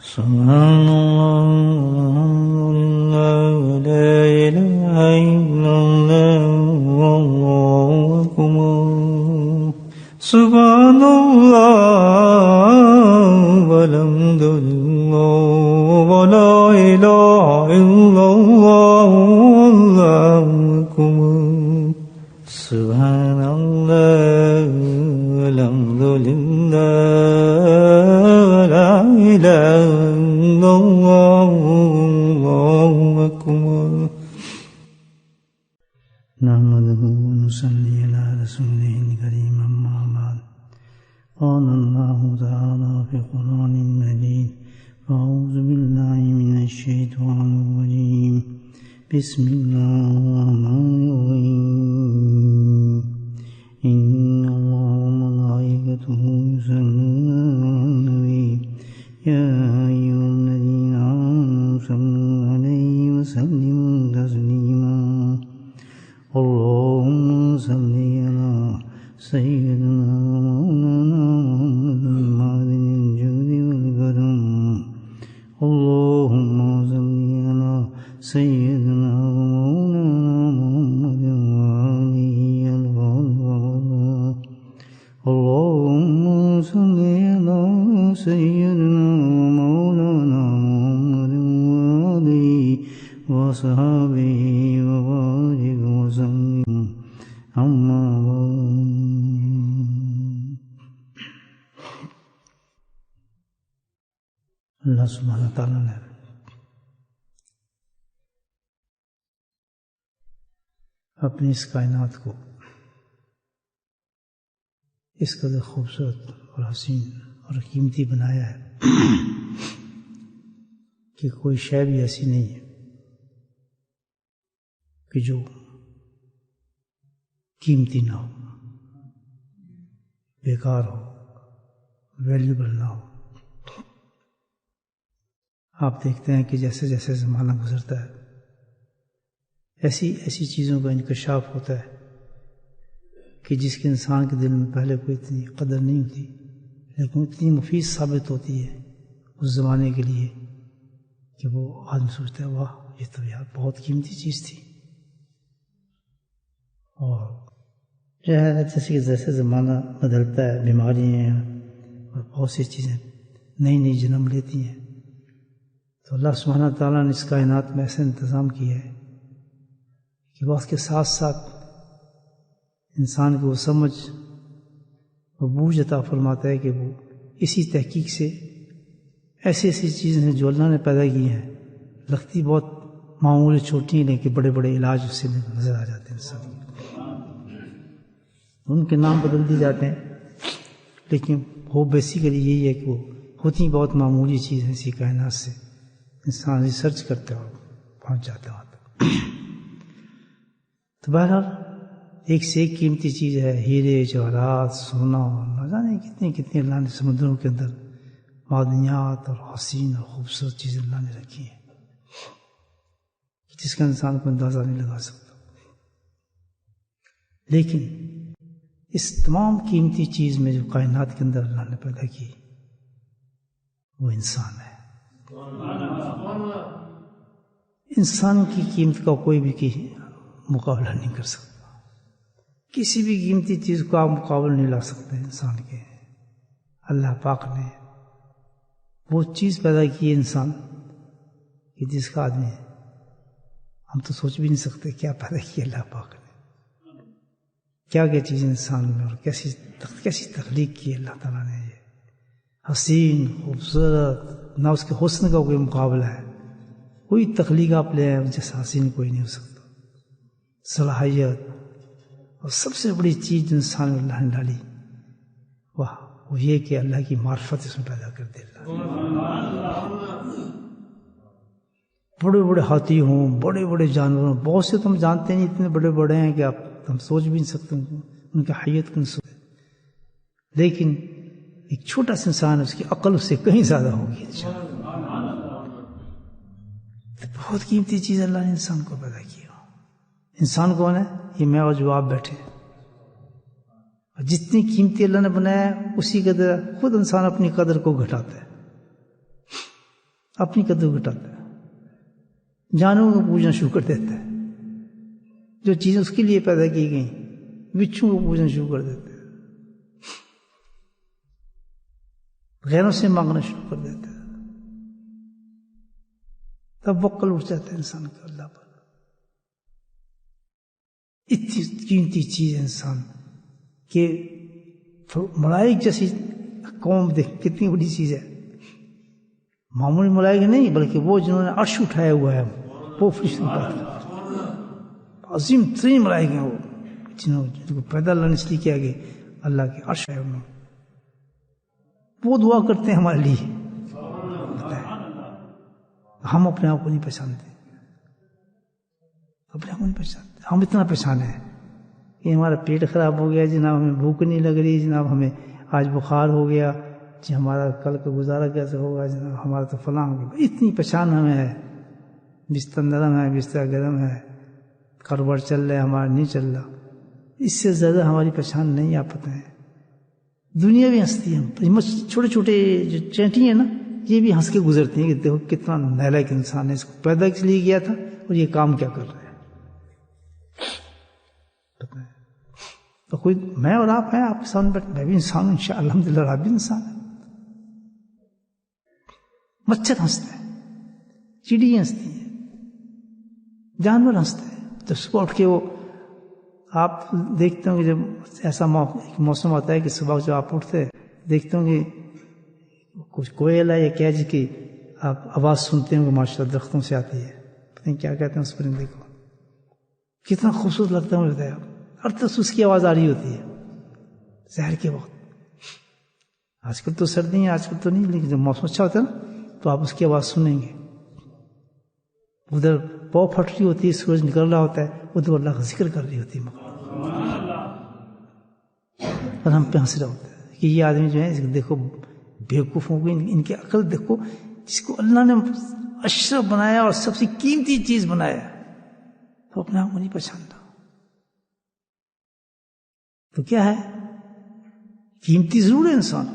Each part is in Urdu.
سبحان اللہ لا الہ الا اللہ واللہ اکبر سبحان اللہ والحمد للہ ولا الہ الا اللہ واللہ اکبر سبحان اللہ والحمد للہ ولا الہ الا اللہ واللہ اکبر نحمده ونصلي على رسوله الكريم أما بعد قال الله تعالى في القرآن المجيد أعوذ بالله من الشيطان الرجيم بسم الله الرحمن الرحيم إن الله وملائكته يصلون على النبي يا أيها الذين آمنوا صلوا عليه وسلموا تسليما اللهم صل على سيدنا ومولانا محمد معدن الجود والكرم اللهم صل على سيدنا ومولانا محمد وآله الغالب اللهم صل على سيدنا ومولانا محمد وآله وصحبه وبارك وسلم أما بعد اللہ سبحانہ تعالیٰ نے اپنی اس کائنات کو اس قدر خوبصورت اور حسین اور قیمتی بنایا ہے کہ کوئی شے بھی ایسی نہیں ہے کہ جو قیمتی نہ ہو، بیکار ہو، ویلیوبل نہ ہو۔ آپ دیکھتے ہیں کہ جیسے جیسے زمانہ گزرتا ہے ایسی چیزوں کا انکشاف ہوتا ہے کہ جس کے انسان کے دل میں پہلے کوئی اتنی قدر نہیں ہوتی، لیکن اتنی مفید ثابت ہوتی ہے اس زمانے کے لیے کہ وہ آدمی سوچتا ہے واہ یہ تو یار بہت قیمتی چیز تھی۔ اور جو ہے جیسے کہ جیسے زمانہ بدلتا ہے، بیماریاں اور بہت سی چیزیں نئی نئی جنم لیتی ہیں، تو اللہ سبحانہ تعالیٰ نے اس کائنات میں ایسا انتظام کیا ہے کہ وقت کے ساتھ ساتھ انسان کو وہ سمجھ وہ بوجھ عطا فرماتا ہے کہ وہ اسی تحقیق سے ایسی چیزیں ہیں جو اللہ نے پیدا کی ہیں، لگتی بہت معمولی چھوٹی ہیں لیکن بڑے بڑے علاج اس سے نظر آ جاتے ہیں انسان کو، ان کے نام بدل دیے جاتے ہیں، لیکن وہ بیسیکلی یہی ہے کہ وہ ہوتی بہت معمولی چیز ہے۔ اسی کائنات سے انسان ریسرچ کرتے ہیں اور پہنچ جاتے ہیں وہاں تک۔ تو بہرحال ایک سے ایک قیمتی چیز ہے، ہیرے جواہرات سونا، نہ جانے کتنی اللہ نے سمندروں کے اندر معدنیات اور حسین اور خوبصورت چیزیں اللہ نے رکھی ہیں جس کا انسان کو اندازہ نہیں لگا سکتا۔ لیکن اس تمام قیمتی چیز میں جو کائنات کے اندر اللہ نے پیدا کی وہ انسان ہے۔ انسان کی قیمت کا کوئی بھی مقابلہ نہیں کر سکتا، کسی بھی قیمتی چیز کو آپ مقابلہ نہیں لا سکتے انسان کے۔ اللہ پاک نے وہ چیز پیدا کی ہے انسان کہ جس کا آدمی ہم تو سوچ بھی نہیں سکتے کیا پیدا کیا اللہ پاک نے، کیا چیز انسان میں اور کیسی تخلیق کی اللہ تعالیٰ نے۔ یہ حسین خوبصورت، نہ اس کے حسن کا کوئی مقابلہ ہے، کوئی تخلیق آپ لے آئے جیسا حسین کوئی نہیں ہو سکتا۔ صلاحیت اور سب سے بڑی چیز جو انسان میں اللہ نے ڈالی وہ یہ کہ اللہ کی معرفت اس میں پیدا کر دے۔ بڑے بڑے ہاتھی ہوں، بڑے بڑے جانور ہوں، بہت سے تم جانتے نہیں اتنے بڑے بڑے ہیں کہ آپ ہم سوچ بھی نہیں سکتے ان کی حیت کو سوچ، لیکن ایک چھوٹا سا انسان اس کی عقل اس سے کہیں زیادہ ہوگی انشاءاللہ۔ بہت قیمتی چیز اللہ نے انسان کو پیدا کیا۔ انسان کون ہے؟ یہ میں اور جو آپ بیٹھے ہیں، اور جتنی قیمتی اللہ نے بنایا ہے اسی قدر خود انسان اپنی قدر کو گھٹاتا ہے۔ اپنی قدر گھٹاتا ہے، جانوروں کو پوجنا شروع کر دیتا ہے، جو چیزیں اس کے لیے پیدا کی گئیں بچھو کو پوجنا شروع کر دیتا ہے، غیروں سے مانگنا شروع کر دیتا ہے، تب وکل اٹھ جاتا ہے انسان کا اللہ پر۔ اتنی قیمتی چیز ہے انسان کہ ملائک جیسی قوم دیکھ کتنی بڑی چیز ہے، معمولی ملائک نہیں بلکہ وہ جنہوں نے عرش اٹھایا ہوا ہے، وہ فرشتوں کی بات کرتے ہیں، عظیم ترین ملائک ہیں وہ، جن کو پیدا اللہ نے اس لیے کیا کہ اللہ کے عرش ہے انہوں، وہ دعا کرتے ہیں ہمارے لیے۔ ہم اپنے آپ کو نہیں پہچانتے، اپنے آپ کو نہیں پہچانتے، ہم اتنا پہچانے ہیں کہ ہمارا پیٹ خراب ہو گیا جناب، ہمیں بھوک نہیں لگ رہی جناب، ہمیں آج بخار ہو گیا جی، ہمارا کل کا گزارا کیسے ہوگا جناب، ہمارا تو فلاں ہو گیا، اتنی پہچان ہمیں ہے، بستر نرم ہے، بستر گرم ہے، کاروبار چل رہا ہے، ہمارا نہیں چل رہا، اس سے زیادہ ہماری پہچان نہیں آپ پتہ ہے۔ دنیا بھی ہنستی ہے، چھوٹے چھوٹے جو چینٹی ہیں نا، یہ بھی ہنس کے گزرتی ہیں کہ دیکھو کتنا نالائق انسان ہے، اس کو پیدا کس لیے کیا تھا اور یہ کام کیا کر رہا ہے۔ تو کوئی میں اور آپ ہیں، آپ کے سامنے بیٹھ، میں بھی انسان ہوں انشاءاللہ، الحمدللہ آپ بھی انسان ہیں۔ مچھر ہنستے ہیں، چڑی ہنستی ہیں، جانور ہنستے ہیں، تو صبح اٹھ کے وہ آپ دیکھتے ہوں کہ جب ایسا موسم آتا ہے کہ صبح جو آپ اٹھتے دیکھتے ہوں کہ کچھ کوئل ہے یا کیا جس کی آپ آواز سنتے ہوں کہ ماشاءاللہ درختوں سے آتی ہے، پتہ نہیں کیا کہتے ہیں اس پرندے کو، کتنا خوبصورت لگتا ہے مجھے، ہر طرف اس کی آواز آ رہی ہوتی ہے سحر کے وقت۔ آج کل تو سردی ہے، آج کل تو نہیں، لیکن جب موسم اچھا ہوتا ہے نا تو آپ اس کی آواز سنیں گے، ادھر پاؤ پھٹ رہی ہوتی ہے، سورج نکل رہا ہوتا ہے، ادھر اللہ کا ذکر کر رہی ہوتی ہے، اور ہم پہ ہنس رہا ہوتا ہے کہ یہ آدمی جو ہے دیکھو بیوقوفوں کو، ان کی عقل دیکھو، جس کو اللہ نے اشرف بنایا اور سب سے قیمتی چیز بنایا، تو اپنے آپ کو نہیں پہچانتا۔ تو کیا ہے، قیمتی ضرور ہے انسان،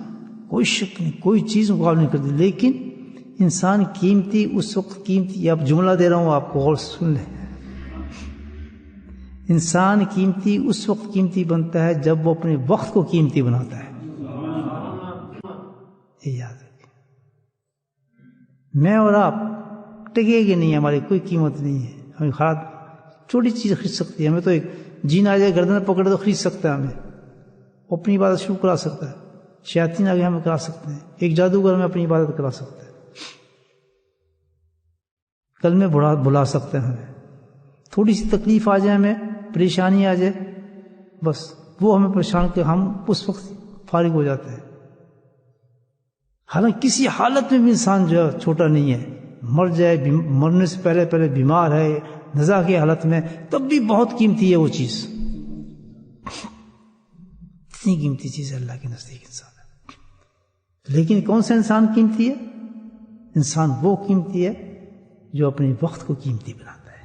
کوئی شک نہیں، کوئی چیز مقابلہ نہیں کرتی، لیکن انسان قیمتی اس وقت قیمتی، اب جملہ دے رہا ہوں آپ کو غور سے سن لیں، انسان قیمتی اس وقت قیمتی بنتا ہے جب وہ اپنے وقت کو قیمتی بناتا ہے، یہ یاد رکھیں۔ میں اور آپ ٹکے گے نہیں، ہماری کوئی قیمت نہیں ہے، ہمیں خراب چھوٹی چیز خرید سکتی ہے، ہمیں تو ایک جین آ جائے گردن پکڑے تو خرید سکتا ہے، ہمیں اپنی عبادت شروع کرا سکتا ہے، شیاطین آگے ہمیں کرا سکتے ہیں، ایک جادوگر ہمیں اپنی عبادت کرا سکتا ہے، کل میں بلا سکتے ہیں، ہمیں تھوڑی سی تکلیف آ جائے، ہمیں پریشانی آ جائے، بس وہ ہمیں پریشان کر ہم اس وقت فارغ ہو جاتے ہیں۔ حالانکہ کسی حالت میں بھی انسان جو ہے چھوٹا نہیں ہے، مر جائے، مرنے سے پہلے بیمار ہے، نزا کی حالت میں، تب بھی بہت قیمتی ہے وہ چیز، اتنی قیمتی چیز ہے اللہ کے نزدیک انسان ہے۔ لیکن کون سا انسان قیمتی ہے؟ انسان وہ قیمتی ہے جو اپنے وقت کو قیمتی بناتا ہے۔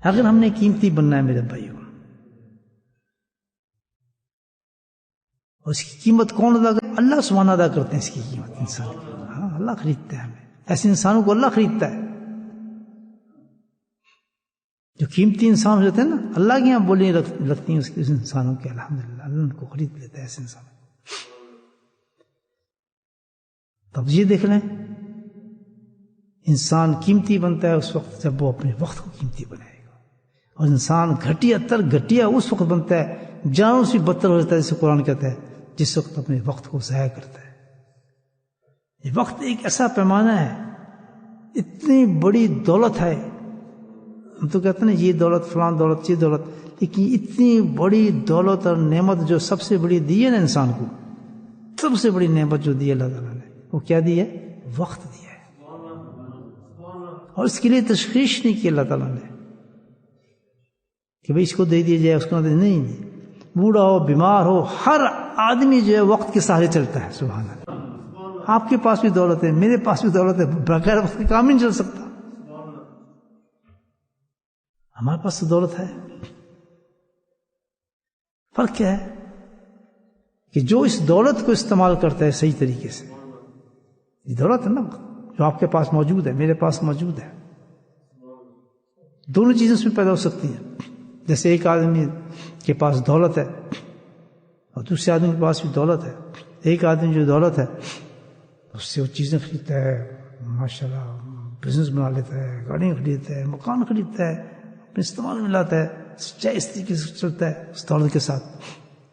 اگر ہم نے قیمتی بننا ہے میرے بھائیوں، اور اس کی قیمت کون ادا کرتا ہے؟ اللہ سبحانہ ادا کرتے ہیں اس کی قیمت انسان کی، ہاں اللہ خریدتا ہے ہمیں، ایسے انسانوں کو اللہ خریدتا ہے، جو قیمتی انسان ہوتے ہیں نا، اللہ کی یہاں بولی لگتی ہیں اس انسانوں کے، الحمدللہ اللہ ان کو خرید لیتا ہے ایسے انسانوں کو۔ تب یہ دیکھ لیں، انسان قیمتی بنتا ہے اس وقت جب وہ اپنے وقت کو قیمتی بنائے گا، اور انسان گھٹیا اس وقت بنتا ہے، جانوں سے بدتر ہو جاتا ہے، جسے قرآن کہتا ہے، جس وقت اپنے وقت کو ضائع کرتا ہے۔ یہ وقت ایک ایسا پیمانہ ہے، اتنی بڑی دولت ہے، ہم تو کہتے ہیں نا یہ دولت فلاں دولت یہ دولت، لیکن اتنی بڑی دولت اور نعمت جو سب سے بڑی دی ہے نا انسان کو، سب سے بڑی نعمت جو دی ہے اللہ تعالیٰ نے، وہ کیا دی ہے؟ وقت دیا ہے، اور اس کے لیے تشخیص نہیں کی اللہ تعالیٰ نے کہ بھئی اس کو دے دیا جائے، اس کو نہ دے، نہیں، بوڑھا ہو بیمار ہو، ہر آدمی جو ہے وقت کے سہارے چلتا ہے، سبحان اللہ۔ آپ کے پاس بھی دولت ہے، میرے پاس بھی دولت ہے، بغیر وقت کے کام نہیں چل سکتا، ہمارے پاس تو دولت ہے۔ فرق کیا ہے کہ جو اس دولت کو استعمال کرتا ہے صحیح طریقے سے، یہ دولت ہے نا جو آپ کے پاس موجود ہے، میرے پاس موجود ہے. دونوں چیزیں اس میں پیدا ہو سکتی ہیں. جیسے ایک آدمی کے پاس دولت ہے اور دوسرے آدمی کے پاس بھی دولت ہے. ایک آدمی جو دولت ہے اس سے وہ چیزیں خریدتا ہے، ماشاءاللہ بزنس بنا لیتا ہے، گاڑیاں خریدتا ہے، مکان خریدتا ہے، اپنے استعمال میں لاتا ہے، چاہے اس طریقے سے چلتا ہے. اس دولت کے ساتھ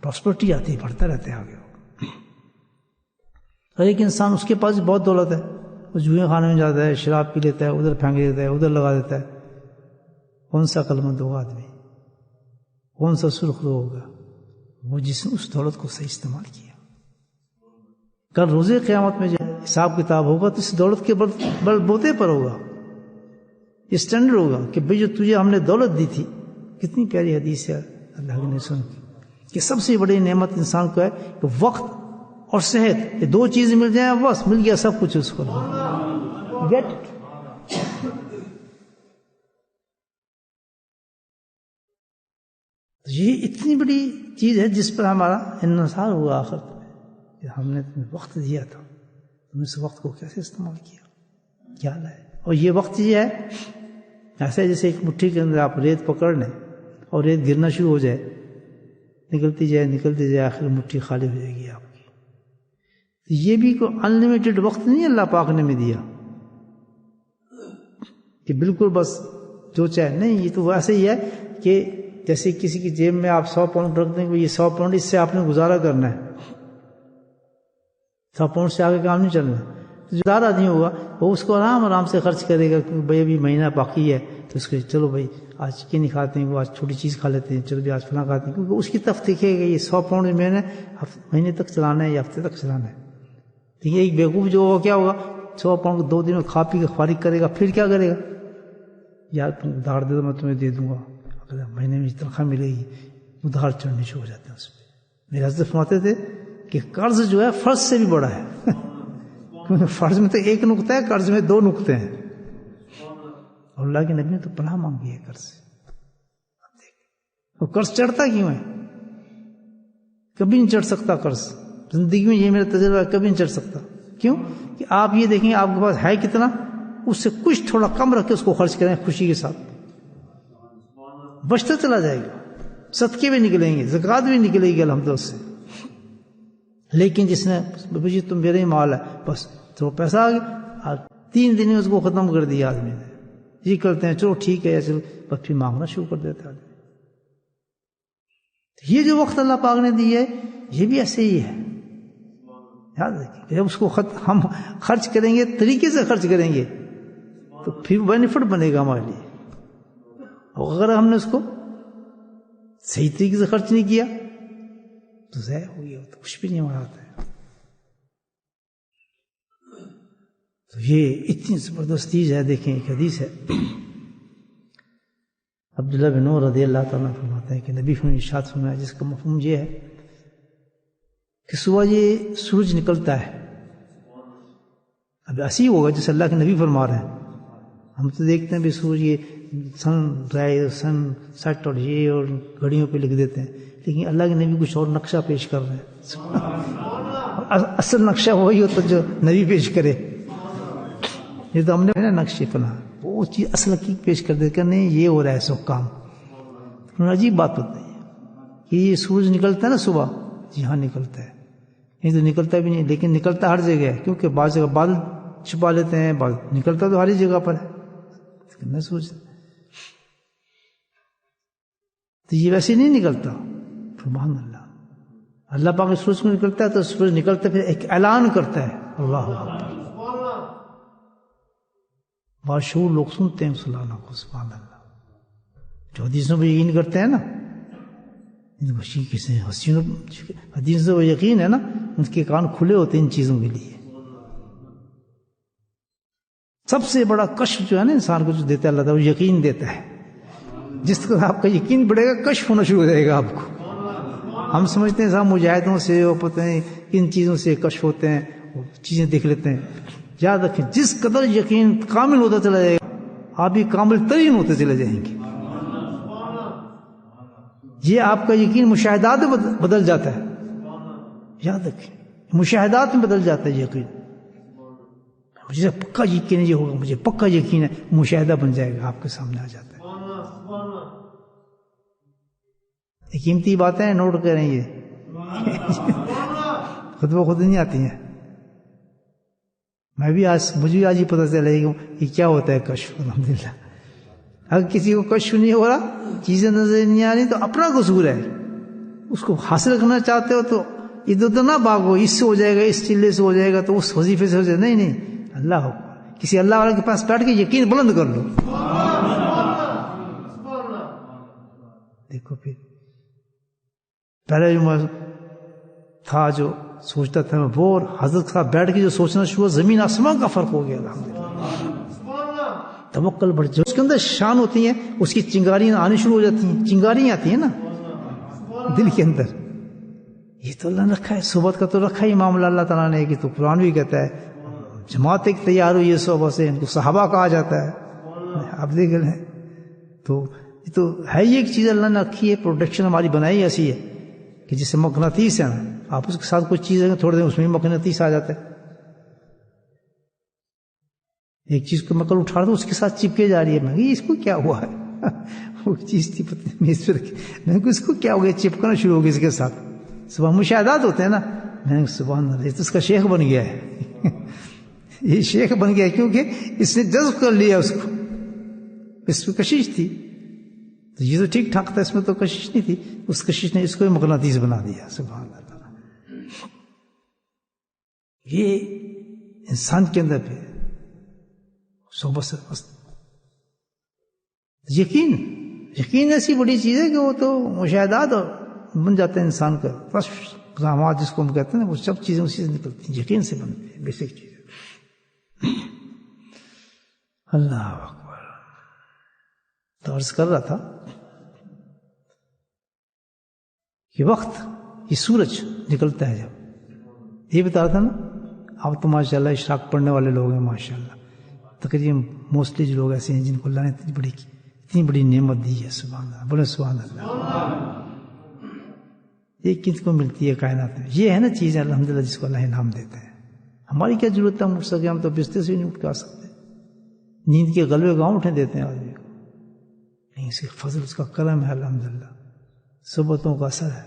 پراسپرٹی آتی ہے، بڑھتا رہتا ہے آگے. اور ایک انسان اس کے پاس بھی بہت دولت ہے، وہ جوئے خانے میں جاتا ہے، شراب پی لیتا ہے، ادھر پھینک دیتا ہے، ادھر لگا دیتا ہے. کون سا عقلمند ہوگا آدمی؟ کون سا سرخ رو ہوگا؟ وہ جس نے اس دولت کو صحیح استعمال کیا. کل روزے قیامت میں جب حساب کتاب ہوگا تو اس دولت کے بل بوتے پر ہوگا. یہ اسٹینڈرڈ ہوگا کہ بھئی جو تجھے ہم نے دولت دی تھی. کتنی پیاری حدیث ہے اللہ کے نبی کی کہ سب سے بڑی نعمت انسان کو ہے کہ وقت اور صحت، یہ دو چیزیں مل جائیں بس مل گیا سب کچھ اس کو. Get it. یہ اتنی بڑی چیز ہے جس پر ہمارا انحصار ہوا آخرت میں کہ ہم نے تمہیں وقت دیا تھا، تم نے اس وقت کو کیسے استعمال کیا، کیا ہے. اور یہ وقت یہ ہے ایسے جیسے ایک مٹھی کے اندر آپ ریت پکڑ لیں اور ریت گرنا شروع ہو جائے، نکلتی جائے آخر مٹھی خالی ہو جائے گی آپ کی. یہ بھی کوئی انلمیٹڈ وقت نہیں اللہ پاک نے میں دیا کہ بالکل بس جو چاہے. نہیں، یہ تو ویسے ہی ہے کہ جیسے کسی کی جیب میں آپ 100 پاؤنڈ رکھ دیں کہ یہ 100 پاؤنڈ اس سے آپ نے گزارا کرنا ہے، 100 پاؤنڈ سے آگے کام نہیں چلنا. جو زیادہ آدمی ہوگا وہ اس کو آرام سے خرچ کرے گا کیونکہ بھائی ابھی مہینہ باقی ہے تو اس کو چلو بھائی آج چکن نہیں کھاتے ہیں، وہ آج چھوٹی چیز کھا لیتے ہیں، چلو بھی آج فلاں کھاتے ہیں، کیونکہ اس کی طرف دیکھے گا یہ 100 پاؤنڈ میں نے مہینے تک چلانا ہے یا ہفتے تک چلانا ہے. ٹھیک ہے. ایک بیوقوف جو ہوگا کیا ہوگا 100 پاؤنڈ 2 دن میں کھا پی کے فارغ کرے گا، پھر کیا کرے گا؟ یار تم ادھار دے دو میں تمہیں دے دوں گا، اگلے مہینے میں تنخواہ ملے گی. ادھار چڑھنے شروع ہو جاتے ہیں اس پہ. میرے حضرت فرماتے تھے کہ قرض جو ہے فرض سے بھی بڑا ہے. کیونکہ فرض میں تو ایک نقطہ ہے، قرض میں 2 نقطے ہیں. اور اللہ کے نبی نے تو پناہ مانگی ہے قرض سے. وہ قرض چڑھتا کیوں ہے؟ کبھی نہیں چڑھ سکتا قرض. زندگی میں یہ میرا تجربہ ہے، کبھی نہیں چڑھ سکتا. کیوں؟ کہ آپ یہ دیکھیں آپ کے پاس ہے کتنا، اس سے کچھ تھوڑا کم رکھ کے اس کو خرچ کریں خوشی کے ساتھ، بچتا چلا جائے گا. صدقے بھی نکلیں گے، زکوٰۃ بھی نکلے گی الحمدللہ اس سے. لیکن جس نے جی تم میرا ہی مال ہے بس تو پیسہ آ گیا، 3 دن میں اس کو ختم کر دیا آدمی نے. یہ کرتے ہیں چلو ٹھیک ہے چلو، بس پھر مانگنا شروع کر دیتا آدمی. یہ جو وقت اللہ پاک نے دی ہے یہ بھی ایسے ہی ہے. یاد رکھیں جب اس کو ہم خرچ کریں گے، طریقے سے خرچ کریں گے تو پھر بینیفٹ بنے گا ہمارے لیے. اور اگر ہم نے اس کو صحیح طریقے سے خرچ نہیں کیا تو ضائع ہو گیا، تو کچھ بھی نہیں ہمارا آتا ہے. تو یہ اتنی زبردست چیز ہے. دیکھیں ایک حدیث ہے عبداللہ بن عمر رضی اللہ تعالیٰ فرماتے ہیں کہ نبی نے ارشاد فرمایا جس کا مفہوم یہ ہے کہ صبح یہ سورج نکلتا ہے. اب ایسی ہوگا جیسے اللہ کے نبی فرما رہے ہیں. ہم تو دیکھتے ہیں بھی سورج یہ سن رائز سن سیٹ اور یہ اور گھڑیوں پہ لکھ دیتے ہیں، لیکن اللہ کے نبی کچھ اور نقشہ پیش کر رہے ہیں. اصل نقشہ وہی ہوتا جو نبی پیش کرے. یہ تو ہم نے نقشے پنا وہ چیز اصل حقیقت پیش کر دے کہ نہیں یہ ہو رہا ہے سو کام. عجیب بات ہوتی ہے کہ یہ سورج نکلتا ہے نا صبح، جی ہاں نکلتا ہے. یہ تو نکلتا بھی نہیں، لیکن نکلتا ہر جگہ ہے کیونکہ بعض جگہ بادل چھپا لیتے ہیں، بعض نکلتا تو ہر ہی جگہ پر ہے. سورج تو یہ ویسے نہیں نکلتا. سبحان اللہ. اللہ پاک سورج کو نکلتا ہے تو سورج نکلتا پھر ایک اعلان کرتا ہے اللہ اکبر. باشعور لوگ سنتے ہیں مسلمانوں کو. سبحان اللہ. جو حدیثوں پہ یقین کرتے ہیں نا، حدیثوں پہ یقین ہے نا، ان کے کان کھلے ہوتے ہیں ان چیزوں کے لیے. سب سے بڑا کشف جو ہے نا انسان کو جو دیتا ہے اللہ تعالیٰ، وہ یقین دیتا ہے. جس طرح آپ کا یقین بڑھے گا کشف ہونا شروع ہو جائے گا آپ کو. ہم سمجھتے ہیں صاحب مجاہدوں سے وہ پتہ نہیں کن چیزوں سے کشف ہوتے ہیں، وہ چیزیں دیکھ لیتے ہیں. یاد رکھیں جس قدر یقین کامل ہوتا چلا جائے گا آپ بھی کامل ترین ہوتے چلے جائیں گے. یہ آپ کا یقین مشاہدات میں بدل جاتا ہے. یاد رکھیں مشاہدات میں بدل جاتا ہے یقین. جسے پکا یقین یہ ہوگا، مجھے پکا یقین ہے، مشاہدہ بن جائے گا، آپ کے سامنے آ جاتا ہے. یہ قیمتی باتیں ہیں، نوٹ کریں، یہ خود بخود نہیں آتی ہیں. مجھے آج ہی پتہ چلے گا کہ کیا ہوتا ہے کشف. الحمدللہ اگر کسی کو کشف نہیں ہو رہا، چیزیں نظر نہیں آ رہی، تو اپنا قصور ہے. اس کو حاصل کرنا چاہتے ہو تو ادھر ادھر نہ بھاگو، اس سے ہو جائے گا، اس چلے سے ہو جائے گا، تو اس وظیفے سے ہو جائے گا. نہیں، اللہ ہو، کسی اللہ والے کے پاس بیٹھ کے یقین بلند کر لو. دیکھو پھر پہلے جو تھا، جو سوچتا تھا میں، وہ حضرت صاحب بیٹھ کے جو سوچنا شروع، زمین آسمان کا فرق ہو گیا. الحمدللہ توکل بڑھ جو اس کے اندر شان ہوتی ہیں، اس کی چنگاریاں آنی شروع ہو جاتی ہیں. چنگاریاں آتی ہیں نا دل کے اندر. یہ تو اللہ نے رکھا ہے، صحبت کا تو رکھا ہی معاملہ اللہ تعالیٰ نے، کہ تو قرآن بھی کہتا ہے جماعت ایک تیار ہوئی ہے صحبت سے، ان کو صحابہ کہا جاتا ہے. آپ دیکھ رہے ہیں، تو یہ تو ہے ہی ایک چیز اللہ نے رکھی ہے. پروڈکشن ہماری بنائی ایسی ہے کہ جسے مقناطیس ہے، آپ اس کے ساتھ کچھ چیز ہے تھوڑے دن اس میں مقناطیس آ جاتا ہے. ایک چیز کو میں کل اٹھا دوں، اس کے ساتھ چپکے جا رہی ہے. میں اس کو کیا ہوا ہے؟ وہ چیز تھی پتہ میز پہ رکھی، میں نے اس کو کیا ہو گیا، چپکنا شروع ہو گیا اس کے ساتھ. صبح مشاہدات ہوتے ہیں نا، میں نے سبحان اللہ، یہ تو اس کا شیخ بن گیا ہے. یہ شیخ بن گیا کیونکہ اس نے جذب کر لیا اس کو. اس پہ کشش تھی تو یہ تو ٹھیک ٹھاک تھا، اس میں تو کشش نہیں تھی. اس کشش نے اس کو مقناطیس بنا دیا. سبحان اللہ. یہ انسان کے اندر پہ صحبت سے یقین ایسی بڑی چیز ہے کہ وہ تو مشاہدات بن جاتے ہیں انسان کا. رحمات جس کو ہم کہتے ہیں، وہ سب چیزیں اسی سے نکلتی ہیں، یقین سے بنتی ہیں، بیسک چیز. اللہ اکبر. تو عرض کر رہا تھا کہ وقت یہ سورج نکلتا ہے، جب یہ بتا رہا تھا نا، آپ تو ماشاء اللہ اشراق پڑھنے والے لوگ ہیں ماشاء اللہ. تقریباً موسٹلی جو لوگ ایسے ہیں جن کو اللہ نے اتنی بڑی نعمت دی ہے. سبحان اللہ، بولے سبحان اللہ. یہ کس کو ملتی ہے کائنات میں؟ یہ ہے نا چیزیں الحمدللہ جس کو اللہ انعام دیتا ہے. ہماری کیا ضرورت ہے ہم اٹھ سکے؟ ہم تو بستر سے بھی نہیں اٹھ کے آ سکتے. نیند کے غلبے گاؤں اٹھنے دیتے ہیں آدمی کو. نہیں، اس کا فضل، اس کا کرم ہے الحمدللہ. صحبتوں کا اثر ہے.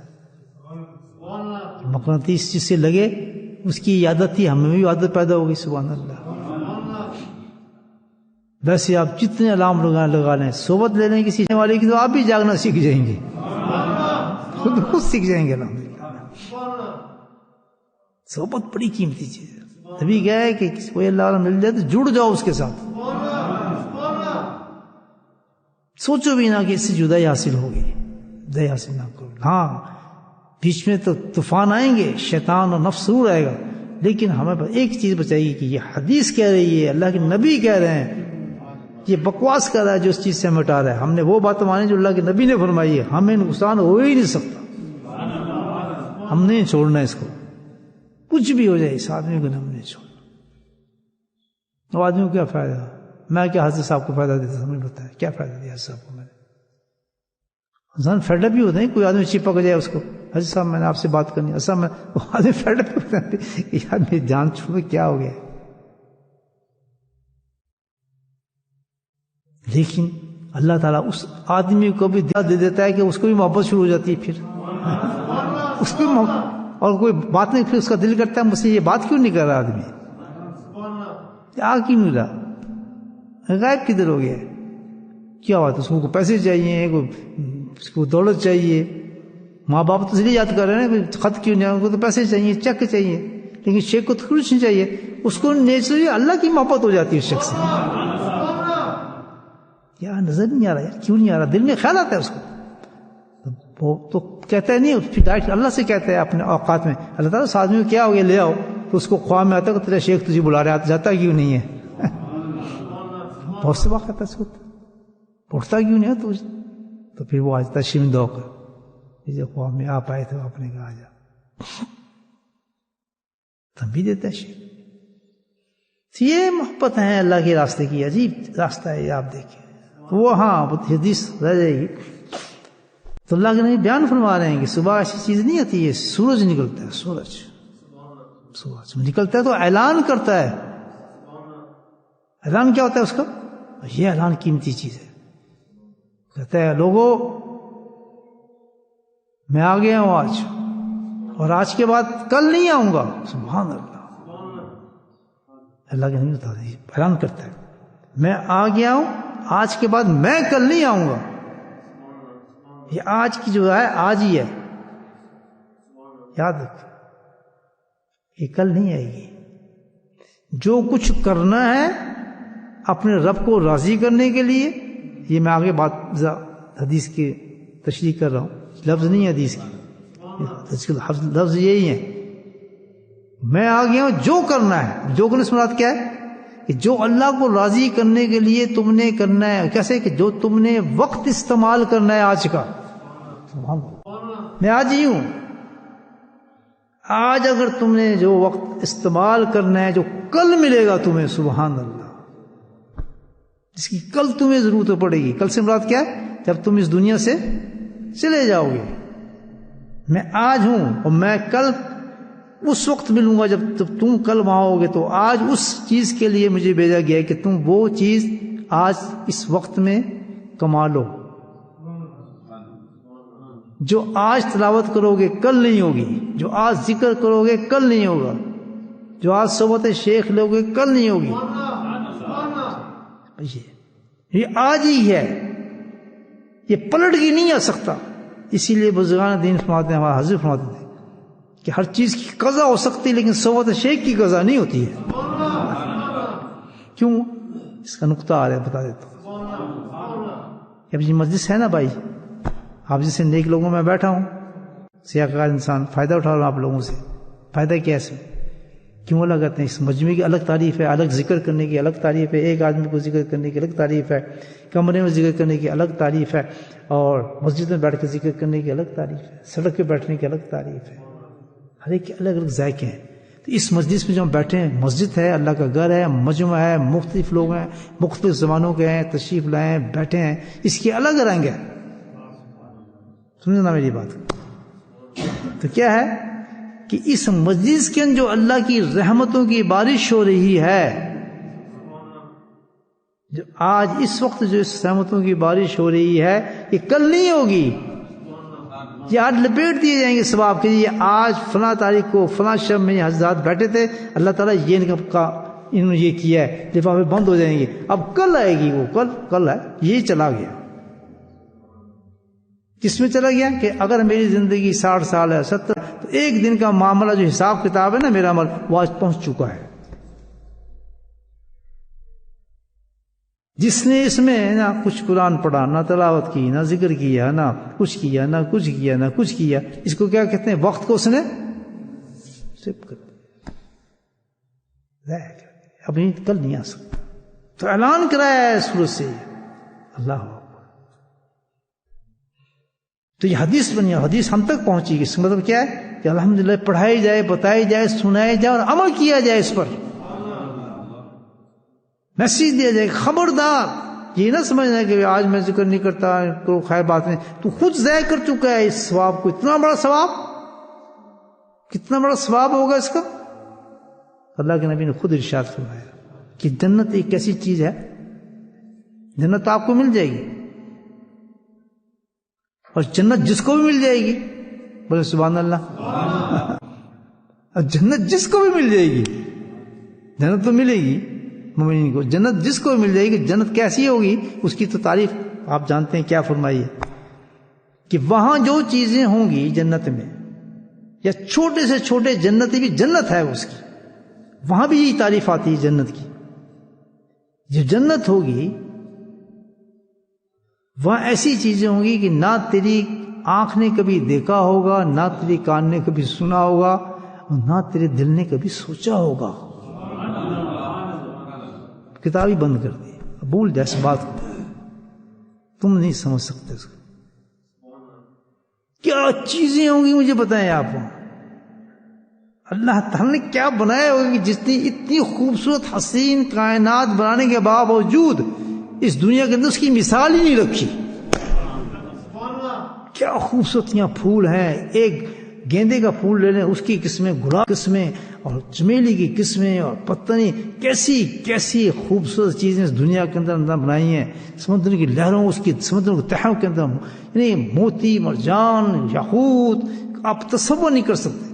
مقناطیس جس سے لگے اس کی عادت تھی، ہمیں بھی عادت پیدا ہوگی. سبحان اللہ. ویسے آپ جتنے الارم لگا لیں، صحبت لے لیں کسی والے کی، تو آپ بھی جاگنا سیکھ جائیں گے، خود سیکھ جائیں گے. الحمدللہ صحبت بڑی قیمتی چیز ہے. تبھی کیا ہے کہ کوئی اللہ والا مل جائے تو جڑ جاؤ اس کے ساتھ. سوچو بھی نہ کہ اس سے جدائی حاصل ہوگی، جدائی حاصل نہ کرو. ہاں بیچ میں تو طوفان آئیں گے، شیطان اور نفس ضرور آئے گا، لیکن ہمیں ایک چیز بچائیے کہ یہ حدیث کہہ رہی ہے، اللہ کے نبی کہہ رہے ہیں. یہ بکواس کر رہا ہے جو اس چیز سے ہمیں ہٹا رہا ہے. ہم نے وہ بات مانی جو اللہ کے نبی نے فرمائی ہے. ہمیں نقصان ہو ہی نہیں سکتا، ہم نہیں چھوڑنا اس کو. کچھ بھی ہو جائے اس آدمی کو ہم نہیں چھوڑنا. وہ آدمی کو کیا فائدہ؟ میں کیا حضرت صاحب کو فائدہ دیتا؟ ہمیں بتایا کیا فائدہ دیا حضرت صاحب کو میں نے؟ انسان فیڈ اپ بھی ہوتے ہیں. کوئی آدمی چپک جائے اس کو، حضرت صاحب میں نے آپ سے بات کرنی ہے، اصل میں وہ آدمی فیڈ اپ ہوتا ہے کہ یار میری جان چھوڑ، کیا ہو گیا. لیکن اللہ تعالیٰ اس آدمی کو بھی دے دیتا ہے کہ اس کو بھی محبت شروع ہو جاتی ہے. پھر اس کو اور کوئی بات نہیں، پھر اس کا دل کرتا ہے مجھ سے یہ بات کیوں نہیں کر رہا آدمی، آ کیوں نہیں رہا، غائب کدھر ہو گیا، کیا ہوا؟ تو اس کو پیسے چاہیے، اس کو دولت چاہیے. ماں باپ تو اس لیے یاد کر رہے ہیں، خط کیوں نہیں، ان کو تو پیسے چاہیے، چیک چاہیے. لیکن شیخ کو تو کچھ نہیں چاہیے، اس کو نیچرلی اللہ کی محبت ہو جاتی ہے اس شخص سے. کیا نظر نہیں آ رہا ہے، کیوں نہیں آ رہا؟ دل میں خیال آتا ہے اس کو. وہ تو کہتا ہے نہیں، پھر ڈائریکٹ اللہ سے کہتا ہے اپنے اوقات میں، اللہ تعالیٰ اس آدمی کو کیا ہو گیا، لے آؤ. تو اس کو خواب میں آتا ہے کہ تیرا شیخ تجھے بلا رہا ہے، جاتا کیوں نہیں ہے؟ بہت سے واقع آتا ہے اس کو، اٹھتا کیوں نہیں ہے تو پھر وہ آ جاتا ہے شرمندہ ہو کر، جو خواب میں آپ آئے تھے آپ نے کہا آ جا، تم بھی دیتا ہے شیخ. یہ محبت ہے اللہ کے راستے کی، عجیب راستہ ہے یہ. آپ دیکھیں وہ، ہاں وہ حدیث رہ جائے گی. تو اللہ کے نبی بیان فرما رہے ہیں کہ صبح ایسی چیز نہیں آتی ہے، سورج نکلتا ہے. سورج نکلتا ہے تو اعلان کرتا ہے اعلان کیا ہوتا ہے اس کا؟ یہ اعلان قیمتی چیز ہے. کہتا ہے لوگوں میں آ گیا ہوں آج، اور آج کے بعد کل نہیں آؤں گا. سبحان اللہ. اللہ کے نہیں بتا دیں، اعلان کرتا ہے میں آ گیا ہوں، آج کے بعد میں کل نہیں آؤں گا. یہ آج کی جو ہے آج ہی ہے، یاد رکھو یہ کل نہیں آئے گی. جو کچھ کرنا ہے اپنے رب کو راضی کرنے کے لیے، یہ میں آگے بات حدیث کی تشریح کر رہا ہوں، لفظ نہیں حدیث کی، لفظ یہی ہے. میں آ گیا ہوں جو کرنا ہے. جو کرنے سے مراد کیا ہے؟ کہ جو اللہ کو راضی کرنے کے لیے تم نے کرنا ہے. کیسے؟ کہ جو تم نے وقت استعمال کرنا ہے آج کا. میں آج ہی ہوں. آج اگر تم نے جو وقت استعمال کرنا ہے جو کل ملے گا تمہیں، سبحان اللہ، جس کی کل تمہیں ضرورت پڑے گی. کل سے مراد کیا ہے؟ جب تم اس دنیا سے چلے جاؤ گے. میں آج ہوں اور میں کل اس وقت ملوں گا جب تم کل وہاں ہوگے. تو آج اس چیز کے لیے مجھے بھیجا گیا ہے کہ تم وہ چیز آج اس وقت میں کما لو. جو آج تلاوت کرو گے کل نہیں ہوگی، جو آج ذکر کرو گے کل نہیں ہوگا، جو آج صحبت شیخ لو گے کل نہیں ہوگی. یہ آج ہی ہے، یہ پلٹ کے نہیں آ سکتا. اسی لیے بزرگان دین فرماتے ہیں، ہمارا حضرت فرماتے ہیں کہ ہر چیز کی قضا ہو سکتی ہے لیکن صحبت شیخ کی قضا نہیں ہوتی ہے. کیوں؟ اس کا نقطہ آ رہا ہے، بتا دیتا ہوں. اب یہ مجلس ہے نا بھائی، آپ جیسے نیک لوگوں میں بیٹھا ہوں، سیاقار انسان، فائدہ اٹھا رہا ہوں آپ لوگوں سے. فائدہ کیا ہے اس میں؟ کیوں اللہ کہتے ہیں؟ اس مجمع کی الگ تعریف ہے، الگ ذکر کرنے کی الگ تعریف ہے، ایک آدمی کو ذکر کرنے کی الگ تعریف ہے، کمرے میں ذکر کرنے کی الگ تعریف ہے، اور مسجد میں بیٹھ کے ذکر کرنے کی الگ تعریف ہے، سڑک پہ بیٹھنے کی الگ تعریف ہے. ہر ایک کے الگ الگ ذائقے ہیں. تو اس مجلس میں جو ہم بیٹھے ہیں، مسجد ہے، اللہ کا گھر ہے، مجمع ہے، مختلف لوگ ہیں، مختلف زبانوں کے ہیں، تشریف لائے ہیں، بیٹھے ہیں، اس کے الگ رنگ ہے. سمجھنا میری بات. تو کیا ہے کہ اس مجلس کے اندر جو اللہ کی رحمتوں کی بارش ہو رہی ہے، جو آج اس وقت جو اس رحمتوں کی بارش ہو رہی ہے، یہ کل نہیں ہوگی. یہ آج لپیٹ دیے جائیں گے ثواب کے. یہ آج فلاں تاریخ کو فلاں شب میں یہ حضرات بیٹھے تھے، اللہ تعالیٰ یہ انہوں نے یہ کیا ہے، لفافے بند ہو جائیں گے. اب کل آئے گی، وہ کل ہے، یہ چلا گیا. کس میں چلا گیا؟ کہ اگر میری زندگی 60 سال ہے، 70، تو ایک دن کا معاملہ جو حساب کتاب ہے نا میرا عمل، وہ آج پہنچ چکا ہے. جس نے اس میں نہ کچھ قرآن پڑھا، نہ تلاوت کی، نہ ذکر کیا، نہ کچھ کیا، نہ کچھ کیا، نہ کچھ کیا، اس کو کیا کہتے ہیں؟ وقت کو اس نے سپ کر دیا. اب کل نہیں آ سکتا. تو اعلان کرایا ہے سورج سے. اللہ تو یہ حدیث بنی، حدیث ہم تک پہنچی. اس کا مطلب کیا ہے؟ کہ الحمدللہ پڑھائی جائے، بتائی جائے، سنائی جائے اور عمل کیا جائے. اس پر میسیج دیا جائے. خبردار یہ نہ سمجھنا کہ آج میں ذکر نہیں کرتا تو خیر بات نہیں. تو خود ضائع کر چکا ہے اس ثواب کو. اتنا بڑا ثواب، کتنا بڑا ثواب ہوگا اس کا. اللہ کے نبی نے خود ارشاد فرمایا کہ جنت ایک ایسی چیز ہے، جنت آپ کو مل جائے گی، اور جنت جس کو بھی مل جائے گی، بولے سبحان اللہ. اور جنت جس کو بھی مل جائے گی، جنت تو ملے گی مومنین کو. جنت جس کو بھی مل جائے گی. جنت کیسی ہوگی؟ اس کی تو تعریف آپ جانتے ہیں کیا فرمائی ہے کہ وہاں جو چیزیں ہوں گی جنت میں، یا چھوٹے سے چھوٹے جنتی بھی جنت ہے اس کی، وہاں بھی یہی تعریف آتی ہے جنت کی. جو جنت ہوگی وہاں ایسی چیزیں ہوں گی کہ نہ تیری آنکھ نے کبھی دیکھا ہوگا، نہ تیری کان نے کبھی سنا ہوگا، اور نہ تیرے دل نے کبھی سوچا ہوگا. کتاب ہی بند کر دی. بھول جائے اس بات کو، تم نہیں سمجھ سکتے اس کو. کیا چیزیں ہوں گی مجھے بتائیں آپ. اللہ تعالیٰ نے کیا بنایا ہوگا کہ جتنی اتنی خوبصورت حسین کائنات بنانے کے باوجود اس دنیا کے اندر اس کی مثال ہی نہیں رکھی. کیا خوبصورت یہاں پھول ہیں. ایک گیندے کا پھول لے لیں، اس کی قسمیں، گلاب قسمیں، اور چمیلی کی قسمیں اور پتہ نہیں کیسی کیسی خوبصورت چیزیں اس دنیا کے اندر بنائی ہیں. سمندر کی لہروں اس کی سمندر کے تہوں کے اندر یعنی موتی مرجان یاقوت آپ تصور نہیں کر سکتے.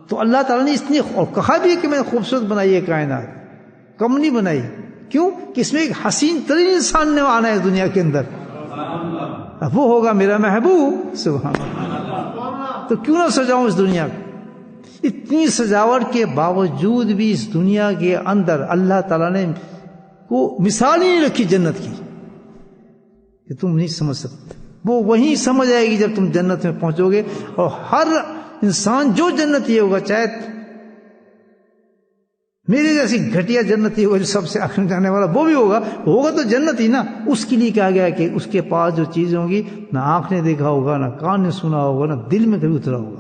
تو اللہ تعالیٰ نے اتنی اور کہا بھی کہ میں نے خوبصورت بنائی ہے کائنات, کم نہیں بنائی. کیوں کہ اس میں ایک حسین ترین انسان نے آنا ہے دنیا کے اندر, وہ ہوگا میرا محبوب. سبحان اللہ. تو کیوں نہ سجاؤں اس دنیا کو. اتنی سجاوٹ کے باوجود بھی اس دنیا کے اندر اللہ تعالیٰ نے کو مثال ہی نہیں رکھی جنت کی کہ تم نہیں سمجھ سکتے. وہ وہیں سمجھ آئے گی جب تم جنت میں پہنچو گے. اور ہر انسان جو جنتی ہوگا, چاہے میرے جیسی گھٹیا جنتی ہوگا جو سب سے آخر جانے والا, وہ بھی ہوگا تو جنتی نا. اس کے لیے کہا گیا کہ اس کے پاس جو چیزیں ہوں گی نہ آنکھ نے دیکھا ہوگا, نہ کان نے سنا ہوگا, نہ دل میں کبھی اترا ہوگا.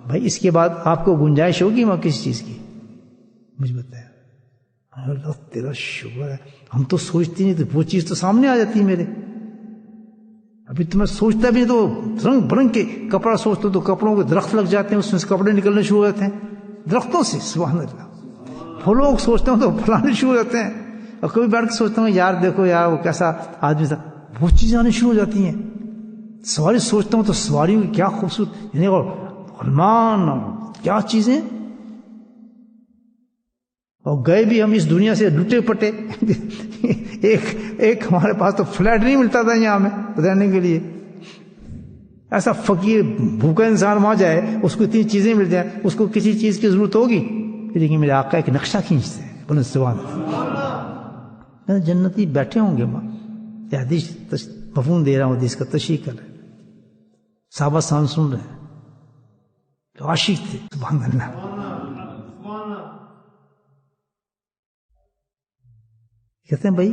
بھائی اس کے بعد آپ کو گنجائش ہوگی وہاں کسی چیز کی؟ مجھے بتایا. اللہ تیرا شکر ہے, ہم تو سوچتے نہیں, تو وہ چیز تو سامنے آ جاتی ہے میرے. ابھی تو میں سوچتا بھی نہیں تو رنگ برنگ کے کپڑا سوچتا تو کپڑوں کے درخت لگ جاتے ہیں, اس میں سے کپڑے نکلنے شروع ہو جاتے ہیں درختوں سے. سبحان اللہ. پھولوں کو سوچتا ہوں تو پھلانے شروع ہو جاتے ہیں. اور کبھی بیٹھ کے سوچتا ہوں یار دیکھو یار وہ کیسا آدمی تھا, وہ چیزیں آنے شروع ہو جاتی ہیں. سواری سوچتا ہوں تو سواریوں کی کیا خوبصورت یعنی اور غلمان اور کیا چیزیں. اور گئے بھی ہم اس دنیا سے لٹے پٹے. ایک ہمارے پاس تو فلیٹ نہیں ملتا تھا یہاں میں رہنے کے لیے. ایسا فقیر بھوکا انسان وہاں جائے, اس کو اتنی چیزیں مل جائیں, اس کو کسی چیز کی ضرورت ہوگی, لیکن میرے آقا ایک نقشہ کھینچتے ہیں. بولے سبحان اللہ. جنتی بیٹھے ہوں گے وہاں, حدیث مفہوم دے رہا ہوں, حدیث کا تشریح کر رہے ہیں, صحابہ سان سن رہے ہیں, تو عاشق تھے. سبحان اللہ. کہتے ہیں بھائی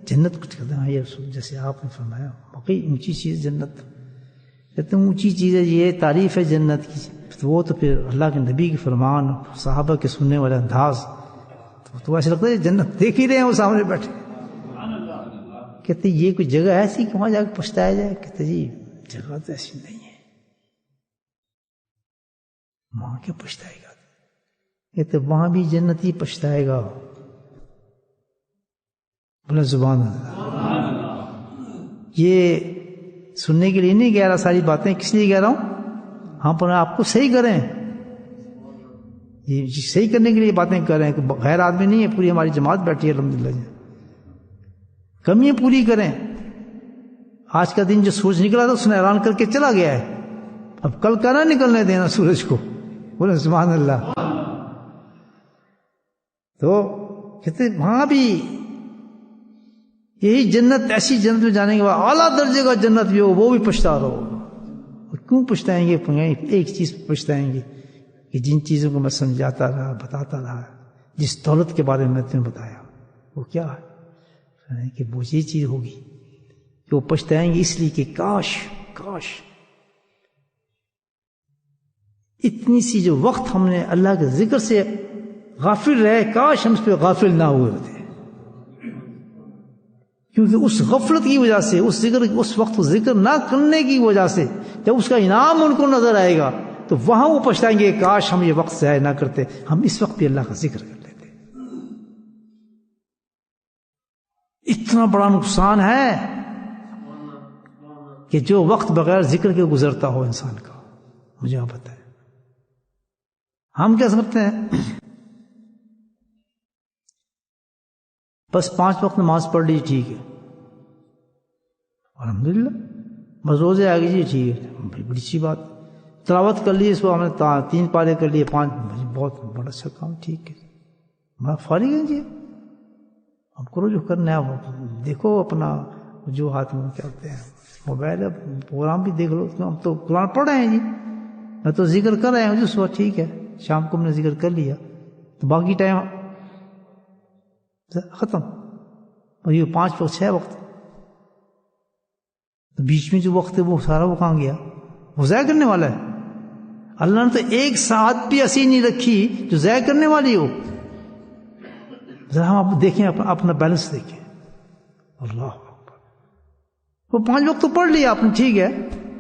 جنت کچھ کہتے ہیں یہ رسول جیسے آپ نے فرمایا واقعی اونچی چیز جنت. کہتے ہیں اونچی چیز ہے, یہ تعریف ہے جنت کی. تو وہ تو پھر اللہ کے نبی کے فرمان, صحابہ کے سننے والے انداز, تو ایسا لگتا ہے جنت دیکھ ہی رہے ہیں وہ سامنے بیٹھے. کہتے یہ کوئی جگہ ایسی کہ وہاں جا کے پچھتایا جائے؟ کہتے جی جگہ تو ایسی نہیں ہے, وہاں کیا پچھتائے گا. کہتے وہاں بھی جنتی پچھتائے گا. بولے سبحان اللہ. یہ سننے کے لیے نہیں کہہ رہا ساری باتیں, کس لیے کہہ رہا ہوں, ہم پر آپ کو صحیح کریں, یہ صحیح کرنے کے لیے باتیں کر رہے ہیں. کہ غیر آدمی نہیں ہے, پوری ہماری جماعت بیٹھی ہے الحمدللہ. کمیاں پوری کریں. آج کا دن جو سورج نکلا تھا اس نے اعلان کر کے چلا گیا ہے, اب کل کا نہ نکلنے دینا سورج کو. بولے سبحان اللہ. تو کہتے وہاں بھی یہی جنت, ایسی جنت میں جانے کے بعد اعلیٰ درجے کا جنت بھی ہو, وہ بھی پچھتا رہو. کیوں پچھتائیں گے؟ ایک چیز پچھتائیں گے کہ جن چیزوں کو میں سمجھاتا رہا, بتاتا رہا, جس دولت کے بارے میں تمہیں بتایا, وہ کیا ہے کہ وہ یہ چیز ہوگی کہ وہ پچھتائیں گے اس لیے کہ کاش اتنی سی جو وقت ہم نے اللہ کے ذکر سے غافل رہے, کاش ہم اس پہ غافل نہ ہوئے ہوتے. کیونکہ اس غفلت کی وجہ سے, اس وقت ذکر نہ کرنے کی وجہ سے جب اس کا انعام ان کو نظر آئے گا تو وہاں وہ پچھتائیں گے کاش ہم یہ وقت ضائع نہ کرتے, ہم اس وقت بھی اللہ کا ذکر کر لیتے. اتنا بڑا نقصان ہے کہ جو وقت بغیر ذکر کے گزرتا ہو انسان کا. مجھے آپ بتائیں ہم کیا سمجھتے ہیں بس 5 وقت نماز پڑھ لی ٹھیک ہے, الحمدللہ. بس روزے آ گئی جی ٹھیک ہے, بڑی اچھی بات. تلاوت کر لی, اس کو ہم نے 3 پارے کر لیے, 5, بہت بڑا اچھا کام, ٹھیک ہے. میں فارغ ہیں جی, اب کرو جو کرنا ہے. دیکھو اپنا جو ہاتھ میں کیا ہوتے ہیں موبائل ہے, پروگرام بھی دیکھ لو. ہم تو قرآن پڑھ رہے ہیں جی, میں تو ذکر کر رہے ہیں جس وقت, ٹھیک ہے. شام کو ہم نے ذکر کر لیا تو باقی ٹائم ختم. اور یہ 5 وقت 6 وقت, تو بیچ میں جو وقت ہے وہ سارا وہ کہاں گیا؟ وہ ضائع کرنے والا ہے. اللہ نے تو 1 ساعت بھی ایسی نہیں رکھی جو ضائع کرنے والی ہو. ذرا ہم آپ دیکھیں, اپنا بیلنس دیکھیں. اللہ اکبر, وہ 5 وقت تو پڑھ لیا آپ نے, ٹھیک ہے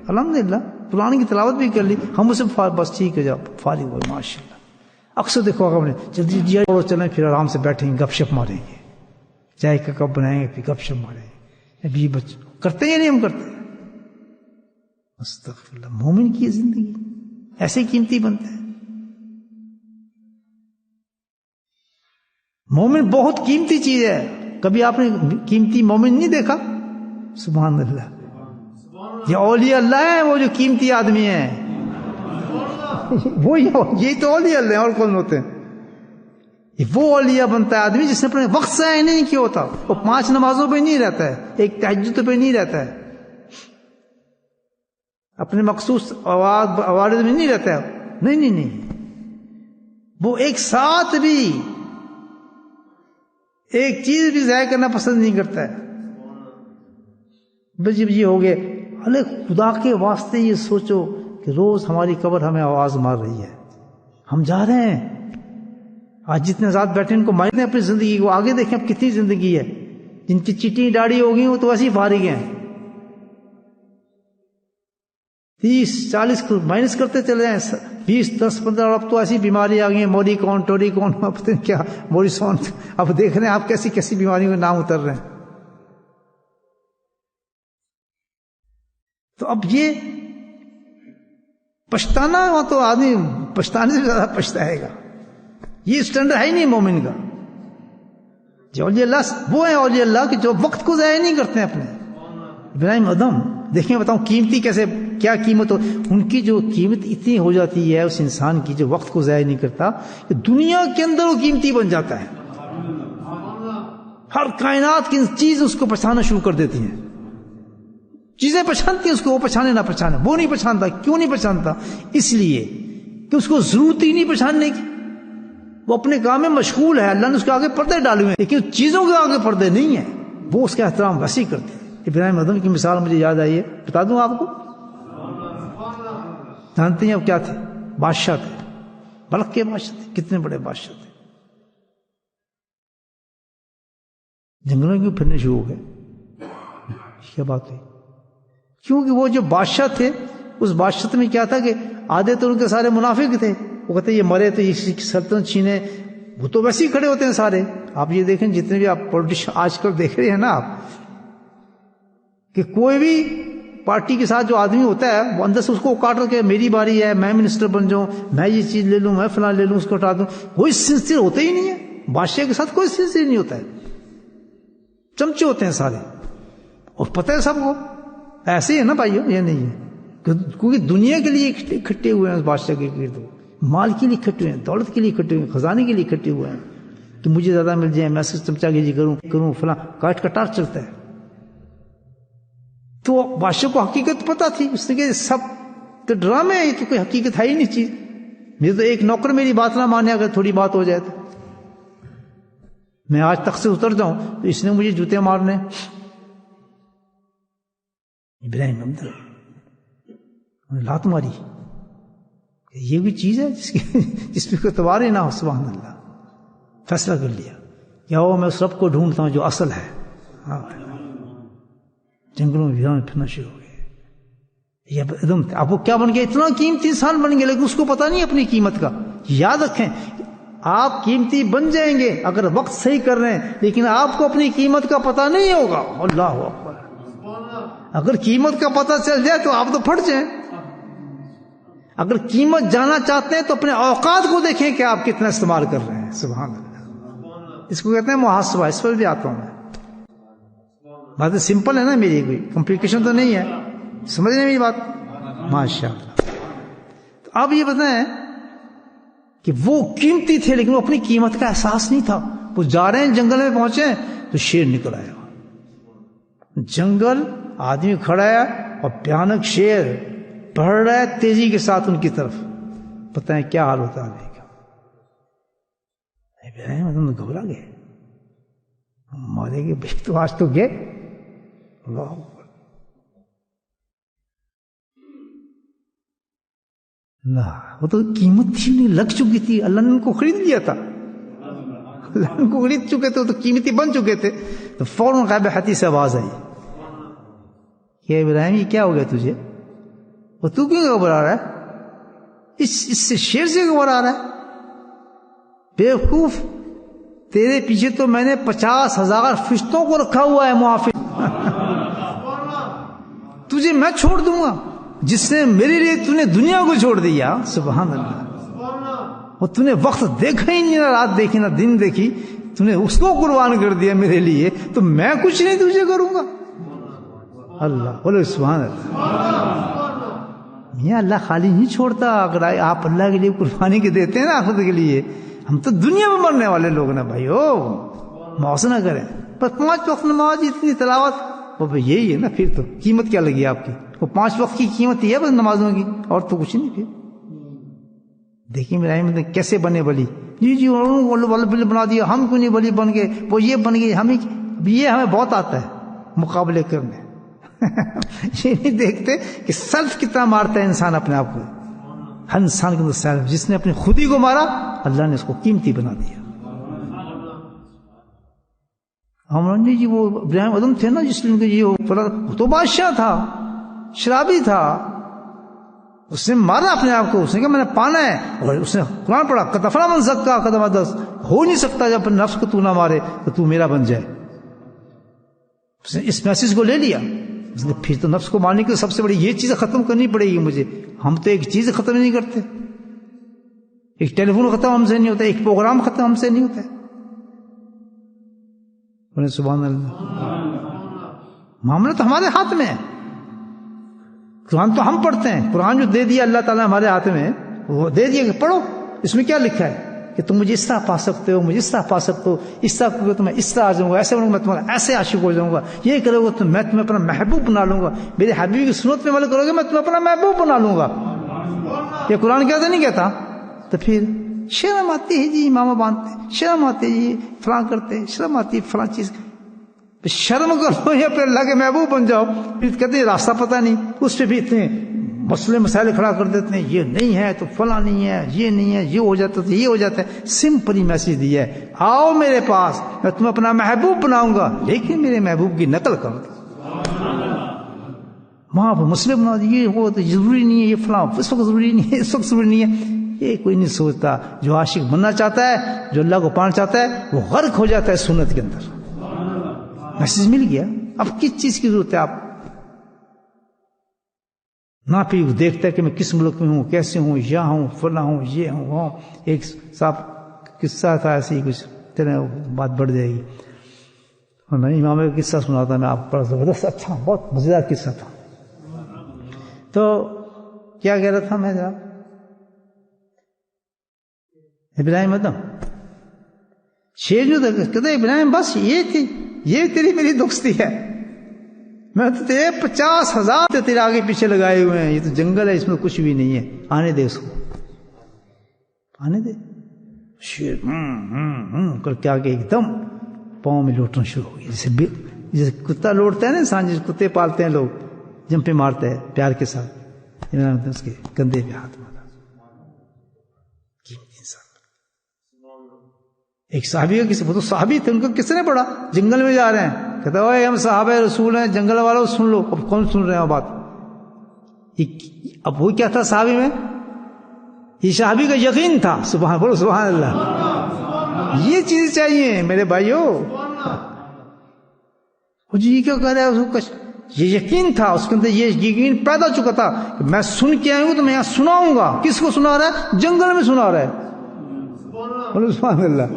الحمدللہ. قرآن کی تلاوت بھی کر لی, ہم اسے بس ٹھیک ہے جب فارغ ہوئے ماشاء اللہ. اکثر دیکھو ہم نے جلدی جی چلیں پھر آرام سے بیٹھیں گے, گپ شپ ماریں گے, چائے کا کپ بنائیں گے, پھر گپ شپ ماریں گے. ابھی بچے کرتے ہیں یا نہیں ہم کرتے ہیں؟ استغفر اللہ. مومن کی زندگی ایسے قیمتی بنتے ہیں. مومن بہت قیمتی چیز ہے. کبھی آپ نے قیمتی مومن نہیں دیکھا؟ سبحان اللہ. یہ اولیاء اللہ ہیں, وہ جو قیمتی آدمی ہیں وہ یہ تو اولیاء اللہ ہیں, اور کون ہوتے ہیں؟ وہ اولیاء بنتا ہے آدمی جس نے اپنے وقت ضائع نہیں کیا ہوتا. وہ 5 نمازوں پہ نہیں رہتا ہے, ایک تہجد پہ نہیں رہتا ہے, اپنے مخصوص عوارض میں نہیں رہتا ہے. نہیں, وہ ایک ساتھ بھی ایک چیز بھی ضائع کرنا پسند نہیں کرتا ہے. بس جب یہ ہو گئے, ارے خدا کے واسطے یہ سوچو کہ روز ہماری قبر ہمیں آواز مار رہی ہے, ہم جا رہے ہیں. آج جتنے ذات بیٹھے ان کو مانتے ہیں اپنی زندگی کو, آگے دیکھیں اب کتنی زندگی ہے. جن کی چٹی داڑھی ہوگی وہ تو ایسی فارغ ہیں, 30-40 مائنس کرتے چلے جائیں, 20-10-15. اب تو ایسی بیماری آ گئی ہیں, موری کون ٹوری کون, اب پتہ نہیں کیا موری سون. اب دیکھ رہے ہیں آپ کیسی کیسی بیماریوں کے نام اتر رہے ہیں. تو اب یہ پچھتانا ہو تو آدمی پچھتانے سے زیادہ پچھتائے گا. یہ اسٹینڈرڈ ہے ہی نہیں مومن کا. جو اولیاء اللہ وہ ہیں اولیاء اللہ کہ جو وقت کو ضائع نہیں کرتے ہیں اپنے. ابراہیم ادم دیکھیں, بتاؤں قیمتی کیسے, کیا قیمت ہو ان کی. جو قیمت اتنی ہو جاتی ہے اس انسان کی جو وقت کو ضائع نہیں کرتا, کہ دنیا کے اندر وہ قیمتی بن جاتا ہے. ہر کائنات کی چیز اس کو پہچانا شروع کر دیتی ہیں. چیزیں پہچانتی ہیں اس کو, وہ پہچانے نہ پہچانے. وہ نہیں پہچانتا, کیوں نہیں پہچانتا؟ اس لیے کہ اس کو ضرورت ہی نہیں پہچاننے کی. وہ اپنے کام میں مشغول ہے, اللہ نے اس کے آگے پردے ڈالے ہوئے ہیں, لیکن چیزوں کے آگے پردے نہیں ہیں. وہ اس کا احترام ویسے ہی کرتے ہیں. ابراہیم ادم کی مثال مجھے یاد آئی ہے, بتا دوں آپ کو. جانتے ہیں اب کیا تھے؟ بادشاہ تھے, بلخ کے بادشاہ تھے. کتنے بڑے بادشاہ تھے. جنگلوں کیوں پھرنے شروع ہو گئے؟ کیا بات ہوئی؟ کیونکہ وہ جو بادشاہ تھے, اس بادشاہت میں کیا تھا کہ آدھے تو ان کے سارے منافق تھے. وہ کہتے یہ مرے تو یہ سلطنت چھینے, وہ تو ویسے ہی کھڑے ہوتے ہیں سارے. آپ یہ دیکھیں جتنے بھی آپ پولیٹیشن آج کل دیکھ رہے ہیں نا آپ, کہ کوئی بھی پارٹی کے ساتھ جو آدمی ہوتا ہے وہ اندر سے اس کو کاٹ کے میری باری ہے, میں منسٹر بن جاؤں, میں یہ چیز لے لوں, میں فلاں لے لوں, اس کو ہٹا دوں. کوئی سلسلہ ہوتا ہی نہیں ہے. بادشاہ کے ساتھ کوئی سلسلہ نہیں ہوتا ہے. چمچے ہوتے ہیں سارے, اور پتہ ہے سب کو ایسے ہی ہے نا بھائیو. یہ نہیں ہے کیونکہ دنیا کے لیے اکٹھے ہوئے ہیں اس بادشاہ کے گرد, مال کے لیے اکٹھے ہوئے ہیں, دولت کے لیے اکٹھے ہوئے ہیں, خزانے کے لیے اکٹھے ہوئے ہیں, کہ مجھے زیادہ مل جائے, میں صرف چمچا گیجی کروں فلاں, کاٹ کٹار چلتا ہے. تو بادشاہ کو حقیقت پتا تھی. اس نے کہ سب تو ڈرامے ہیں, تو کوئی حقیقت ہے ہی نہیں چیز. میرے تو ایک نوکر میری بات نہ مانے, اگر تھوڑی بات ہو جائے تو میں آج تخت سے اتر جاؤں تو اس نے مجھے جوتے مارنے. ابراہیم اندر لات ماری, یہ بھی چیز ہے جس پہ کوئی اعتبار ہی نہ ہو. سبحان اللہ. فیصلہ کر لیا کیا ہو, میں اس رب کو ڈھونڈتا ہوں جو اصل ہے. جنگلوں میں پھرنا شروع ہو گئے. یہ ایک اب وہ کیا بن گیا, اتنا قیمتی انسان بن گیا, لیکن اس کو پتا نہیں اپنی قیمت کا. یاد رکھیں آپ قیمتی بن جائیں گے اگر وقت صحیح کر رہے ہیں, لیکن آپ کو اپنی قیمت کا پتا نہیں ہوگا. اللہ اکبر. اگر قیمت کا پتہ چل جائے تو آپ تو پھٹ جائیں. اگر قیمت جانا چاہتے ہیں تو اپنے اوقات کو دیکھیں کہ آپ کتنا استعمال کر رہے ہیں. سبحان اللہ. اس کو کہتے ہیں محاسبہ. اس پر بھی آتا ہوں میں. بات سمپل ہے نا میری, کوئی کمپلیکیشن تو نہیں ہے. سمجھ رہے ہیں میری بات؟ ماشاء اللہ. تو اب یہ بتائیں کہ وہ قیمتی تھے لیکن وہ اپنی قیمت کا احساس نہیں تھا. وہ جا رہے ہیں جنگل میں پہنچے تو شیر نکل آیا. جنگل, آدمی کھڑا ہے اور بھیانک شیر بڑھ رہا ہے تیزی کے ساتھ ان کی طرف. پتہ ہے کیا حال ہوتا ہے کا. ابراہیم گھبرا گئے, مارے گے بھائی تو آج تو گئے. اللہ اللہ, وہ تو قیمت تھی نہیں, لگ چکی تھی. اللہ نے ان کو خرید لیا تھا. اللہ ان کو خرید چکے تھے, تو قیمتی بن چکے تھے. تو فوراً غیب حتی سے آواز آئی کہ ابراہیم یہ کیا ہو گیا تجھے, وہ تو کیوں گھبرا رہا ہے؟ اس سے شیر سے گھبرا رہا ہے؟ بیوقوف، تیرے پیچھے تو میں نے 50,000 فرشتوں کو رکھا ہوا ہے محافظ. تجھے میں چھوڑ دوں گا جس نے میرے لیے تُونے دنیا کو چھوڑ دیا. سبحان اللہ. اور تُونے وقت دیکھا ہی نہیں، نہ رات دیکھی نہ دن دیکھی، تُونے اس کو قربان کر دیا میرے لیے، تو میں کچھ نہیں تجھے کروں گا. اللہ بولو سبحان اللہ. میاں اللہ خالی نہیں چھوڑتا. اگر آپ اللہ کے لیے قربانی کے دیتے ہیں نا آخرت کے لیے، ہم تو دنیا میں مرنے والے لوگ نا بھائیو، موس نہ کریں. بس 5 وقت نماز، اتنی تلاوت، وہ یہی ہے نا. پھر تو قیمت کیا لگی آپ کی؟ وہ 5 وقت کی قیمت ہی ہے بس نمازوں کی، اور تو کچھ نہیں. پھر دیکھیے میرا احمد کیسے بنے ولی. جی ولی بنا دیا، ہم کیوں نہیں ولی بن گئے؟ وہ یہ بن گئے، یہ ہمیں بہت آتا ہے مقابلے کرنے. یہ نہیں دیکھتے کہ سیلف کتنا مارتا ہے انسان اپنے آپ کو. ہر انسان کے اندر سیلف، جس نے اپنی خودی کو مارا اللہ نے اس کو قیمتی بنا دیا. ہم جی وہ ابراہیم ادم تھے نا، جس لیے وہ تو بادشاہ تھا، شرابی تھا، اس نے مارا اپنے آپ کو. اس نے کہا میں نے پانا ہے، اور اس نے قرآن پڑھا کتفرا من زکا قدم دس. ہو نہیں سکتا جب اپنے نفس کو تو نہ مارے تو تو میرا بن جائے. اس نے اس میسج کو لے لیا. اس نے پھر تو نفس کو مارنے کی سب سے بڑی یہ چیز ختم کرنی پڑے گی مجھے. ہم تو ایک چیز ختم نہیں کرتے، ایک ٹیلی فون ختم ہم سے نہیں ہوتا، ایک پروگرام ختم ہم سے نہیں ہوتا ہے. سبحان اللہ. معاملہ تو ہمارے ہاتھ میں ہے. قرآن تو ہم پڑھتے ہیں، قرآن جو دے دیا اللہ تعالیٰ ہمارے ہاتھ میں، وہ دے دیا کہ پڑھو. اس میں کیا لکھا ہے کہ تم مجھے اس طرح پا سکتے ہو، مجھے اس طرح پا سکتے ہو، اس طرح کرو تو میں اس طرح آ جاؤں گا، ایسے بنوں گا میں تمہارا ایسے عاشق ہو جاؤں گا، یہ کرو گے تو میں تمہیں اپنا محبوب بنا لوں گا، میرے حبیب کی سنت میں عمل کرو گے میں تمہیں اپنا محبوب بنا لوں گا. یہ قرآن کہتا نہیں کہتا؟ تو پھر شرم آتی ہے جی امامہ باندھتے، شرم آتی ہے جی فلاں کرتے، شرم آتی ہے فلاں چیز. شرم کرو یا پھر اللہ کے محبوب بن جاؤ. پھر کہتے ہیں راستہ پتہ نہیں، اس پہ بھی اتنے مسئلے مسائل کھڑا کر دیتے ہیں، یہ نہیں ہے تو فلاں نہیں ہے، یہ نہیں ہے، یہ ہو جاتا تو یہ ہو جاتا ہے. سمپلی میسج دیا ہے، آؤ میرے پاس میں تمہیں اپنا محبوب بناؤں گا، لیکن میرے محبوب کی نقل کرو. وہاں پہ مسئلے بنا دیے، وہ تو ضروری نہیں ہے، یہ فلاں اس وقت ضروری نہیں ہے، اس وقت ضروری نہیں ہے. یہ کوئی نہیں سوچتا. جو عاشق بننا چاہتا ہے، جو اللہ کو پانا چاہتا ہے، وہ غرق ہو جاتا ہے سنت کے اندر. میسج مل گیا، اب کس چیز کی ضرورت ہے آپ؟ نہ پھر دیکھتا ہے کہ میں کس ملک میں ہوں، کیسے ہوں، یہاں ہوں، فلاں ہوں، یہ ہوں، وہاں. ایک صاحب قصہ تھا ایسے ہی کچھ، تیرے بات بڑھ جائے گی. میں امام کا قصہ سنا تھا میں آپ کو، بڑا زبردست، اچھا بہت مزیدار قصہ تھا. تو کیا کہہ رہا تھا میں جناب؟ ابراہیم ادم شیر جو تھا کہتے ابراہیم بس یہ تھی، یہ تیری میری دوستی ہے. میں تو تیرے 50,000 تیرے آگے پیچھے لگائے ہوئے ہیں. یہ تو جنگل ہے، اس میں کچھ بھی نہیں ہے، آنے دے اس کو، آنے دے. شیر کر کے آگے ایک دم پاؤں میں لوٹنا شروع ہو گیا، جیسے کتا لوٹتا ہے نا انسان، جیسے کتے پالتے ہیں لوگ، جمپے مارتے ہیں پیار کے ساتھ. اس کے کندھے پہ ہاتھ مارا. ایک صحابی کا کسی، وہ تو صحابی تھے، ان کو کس نے پڑھا؟ جنگل میں جا رہے ہیں، کہتا ہے ہم صحابہ رسول ہیں، جنگل والوں سن لو. اب کون سن رہے ہیں بات؟ اب وہ کیا تھا صحابی میں؟ یہ صحابی کا یقین تھا. بولو سبحان اللہ. یہ چیز چاہیے میرے بھائیو. جی کیا کہہ رہا ہے؟ اس کو یہ یقین تھا، اس کے اندر یہ یقین پیدا چکا تھا کہ میں سن کے آئی ہوں تو میں یہاں سناؤں گا. کس کو سنا رہا ہے؟ جنگل میں سنا رہا ہے. سبحان اللہ.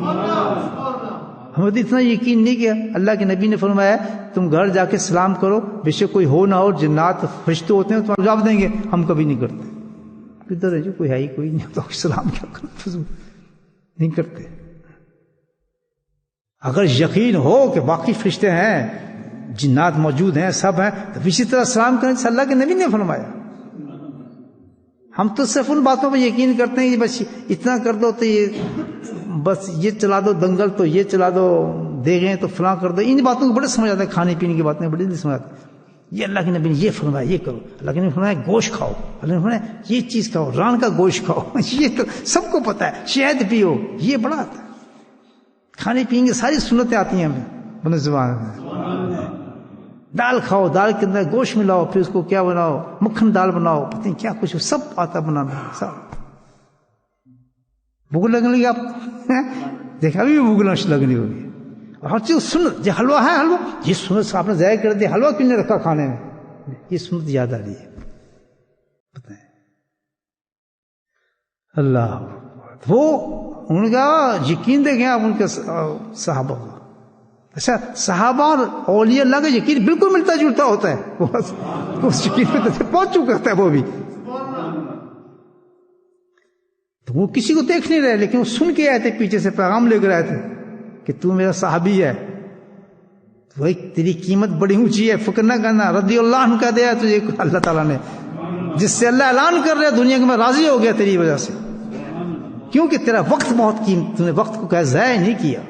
ہمیں تو اتنا یقین نہیں کیا. اللہ کے نبی نے فرمایا تم گھر جا کے سلام کرو، بے شک کوئی ہو نہ ہو، جنات فرشتے ہوتے ہیں تو جواب دیں گے. ہم کبھی نہیں کرتے. ادھر ہے جو کوئی ہے ہی کوئی نہیں تو سلام کیا کرو، نہیں کرتے. اگر یقین ہو کہ باقی فرشتے ہیں، جنات موجود ہیں، سب ہیں، تو اسی طرح سلام کریں جیسے اللہ کے نبی نے فرمایا. ہم تو صرف ان باتوں پہ یقین کرتے ہیں کہ بس اتنا کر دو تو یہ، بس یہ چلا دو دنگل، تو یہ چلا دو دیگیں، تو فلاں کر دو. ان باتوں کو بڑے سمجھ آتا ہے، کھانے پینے کی باتیں بڑی سمجھ آتی. یہ اللہ کے نبی نے یہ فرمایا یہ کرو، اللہ کے نبی نے فرمایا گوشت کھاؤ، اللہ نے فرمایا یہ چیز کھاؤ، ران کا گوشت کھاؤ. یہ تو سب کو پتا ہے. شہد پیو، یہ بڑا آتا ہے. کھانے پینے کی ساری سنتیں آتی ہیں ہمیں بن زبان میں. دال کھاؤ، دال کے اندر گوشت ملاؤ، پھر اس کو کیا بناؤ، مکھن دال بناؤ، پتہ نہیں کیا کچھ سب آتا بنانا سب۔ بھوک لگنے لگی آپ دیکھا بھی بھوک لگنی ہوگی، اور ہر چیز سنت، جو حلوہ ہے حلوہ، یہ سنت آپ نے ضائع کر دیا، حلوہ کیوں نہیں رکھا کھانے میں، یہ سنت یاد آ رہی ہے پتہ ہے اللہ۔ وہ ان کا یقین دیکھیں آپ ان کے صحابہ کا، اچھا صحابہ اور اولیاء اللہ کا یقین بالکل ملتا جلتا ہوتا ہے، اس یقین پہ پہنچ چکا ہے وہ بھی، تو وہ کسی کو دیکھ نہیں رہے لیکن وہ سن کے آئے تھے، پیچھے سے پیغام لے کر آئے تھے کہ تو میرا صحابی ہے، وہ تیری قیمت بڑی اونچی ہے، فکر نہ کرنا، رضی اللہ عنہ کہہ دیا تجھے اللہ تعالیٰ نے، جس سے اللہ اعلان کر رہا ہے دنیا کے میں راضی ہو گیا تیری وجہ سے، کیونکہ تیرا وقت بہت قیمت، تو نے وقت کو کیا ضائع نہیں کیا،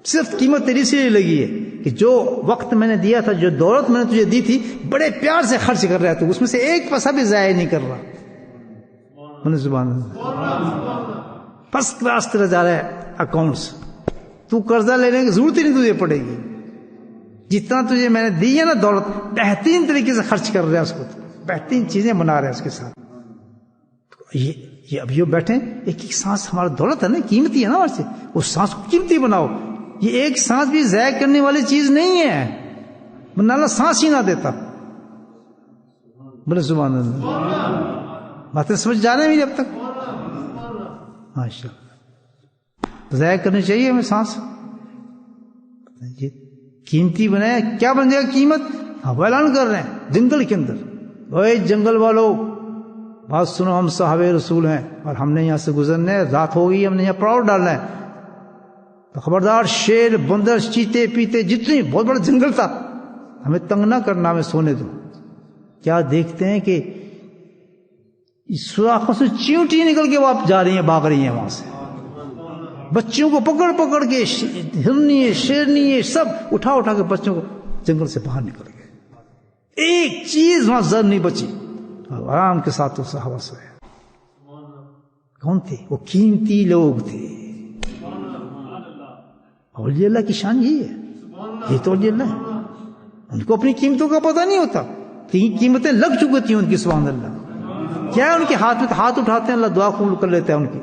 صرف قیمت تیری سے لگی ہے کہ جو وقت میں نے دیا تھا، جو دولت میں نے تجھے دی تھی، بڑے پیار سے خرچ کر رہا ہے تو اس میں سے ایک پیسہ بھی ضائع نہیں کر رہا، سبحان اللہ، فرسٹ کلاس تیرا جا رہا ہے اکاؤنٹس، تو قرضہ لینے کی ضرورت ہی نہیں تجھے پڑے گی، جتنا تجھے میں نے دی ہے نا دولت، بہترین طریقے سے خرچ کر رہا ہے اس کو، بہترین چیزیں بنا رہے ہیں اس کے ساتھ، یہ اب یہ بیٹھے ایک ایک سانس ہمارا دولت ہے نا، قیمتی ہے نا ہمارے سے، اس سانس کو قیمتی بناؤ، یہ ایک سانس بھی ضائع کرنے والی چیز نہیں ہے، ورنہ اللہ سانس ہی نہ دیتا، بولے سبحان اللہ، باتیں سمجھ جا رہے ہیں میری اب تک، ماشاء اللہ، ضائع کرنی چاہیے ہمیں سانس، یہ قیمتی بنایا، کیا بن جائے گا قیمت، ہم اعلان کر رہے ہیں جنگل کے اندر، اوے جنگل والوں بات سنو، ہم صحابہ رسول ہیں اور ہم نے یہاں سے گزرنا ہے، رات ہو گئی، ہم نے یہاں پڑاؤ ڈالنا ہے، تو خبردار شیر، بندر، چیتے پیتے، جتنی بہت بڑا جنگل تھا، ہمیں تنگ نہ کرنا، ہمیں سونے دو۔ کیا دیکھتے ہیں کہ سوراخوں سے چیونٹی نکل کے وہ جا رہی ہیں، بھاگ رہی ہیں وہاں سے، بچوں کو پکڑ پکڑ کے، ہرنی ہے، شیرنی ہے، سب اٹھا اٹھا کے بچوں کو جنگل سے باہر نکل گئے، ایک چیز وہاں زر نہیں بچی، آرام کے ساتھ وہ صحابہ سوئے۔ کون تھے وہ؟ قیمتی لوگ تھے، اولیاء اللہ کی شان یہی ہے، یہ تو اولیاء اللہ ہے، ان کو اپنی قیمتوں کا پتہ نہیں ہوتا، قیمتیں لگ چکی تھیں ان کی، سبحان اللہ، کیا ہے ان کے ہاتھ میں، ہاتھ اٹھاتے ہیں اللہ دعا قبول کر لیتا ہے ان کی،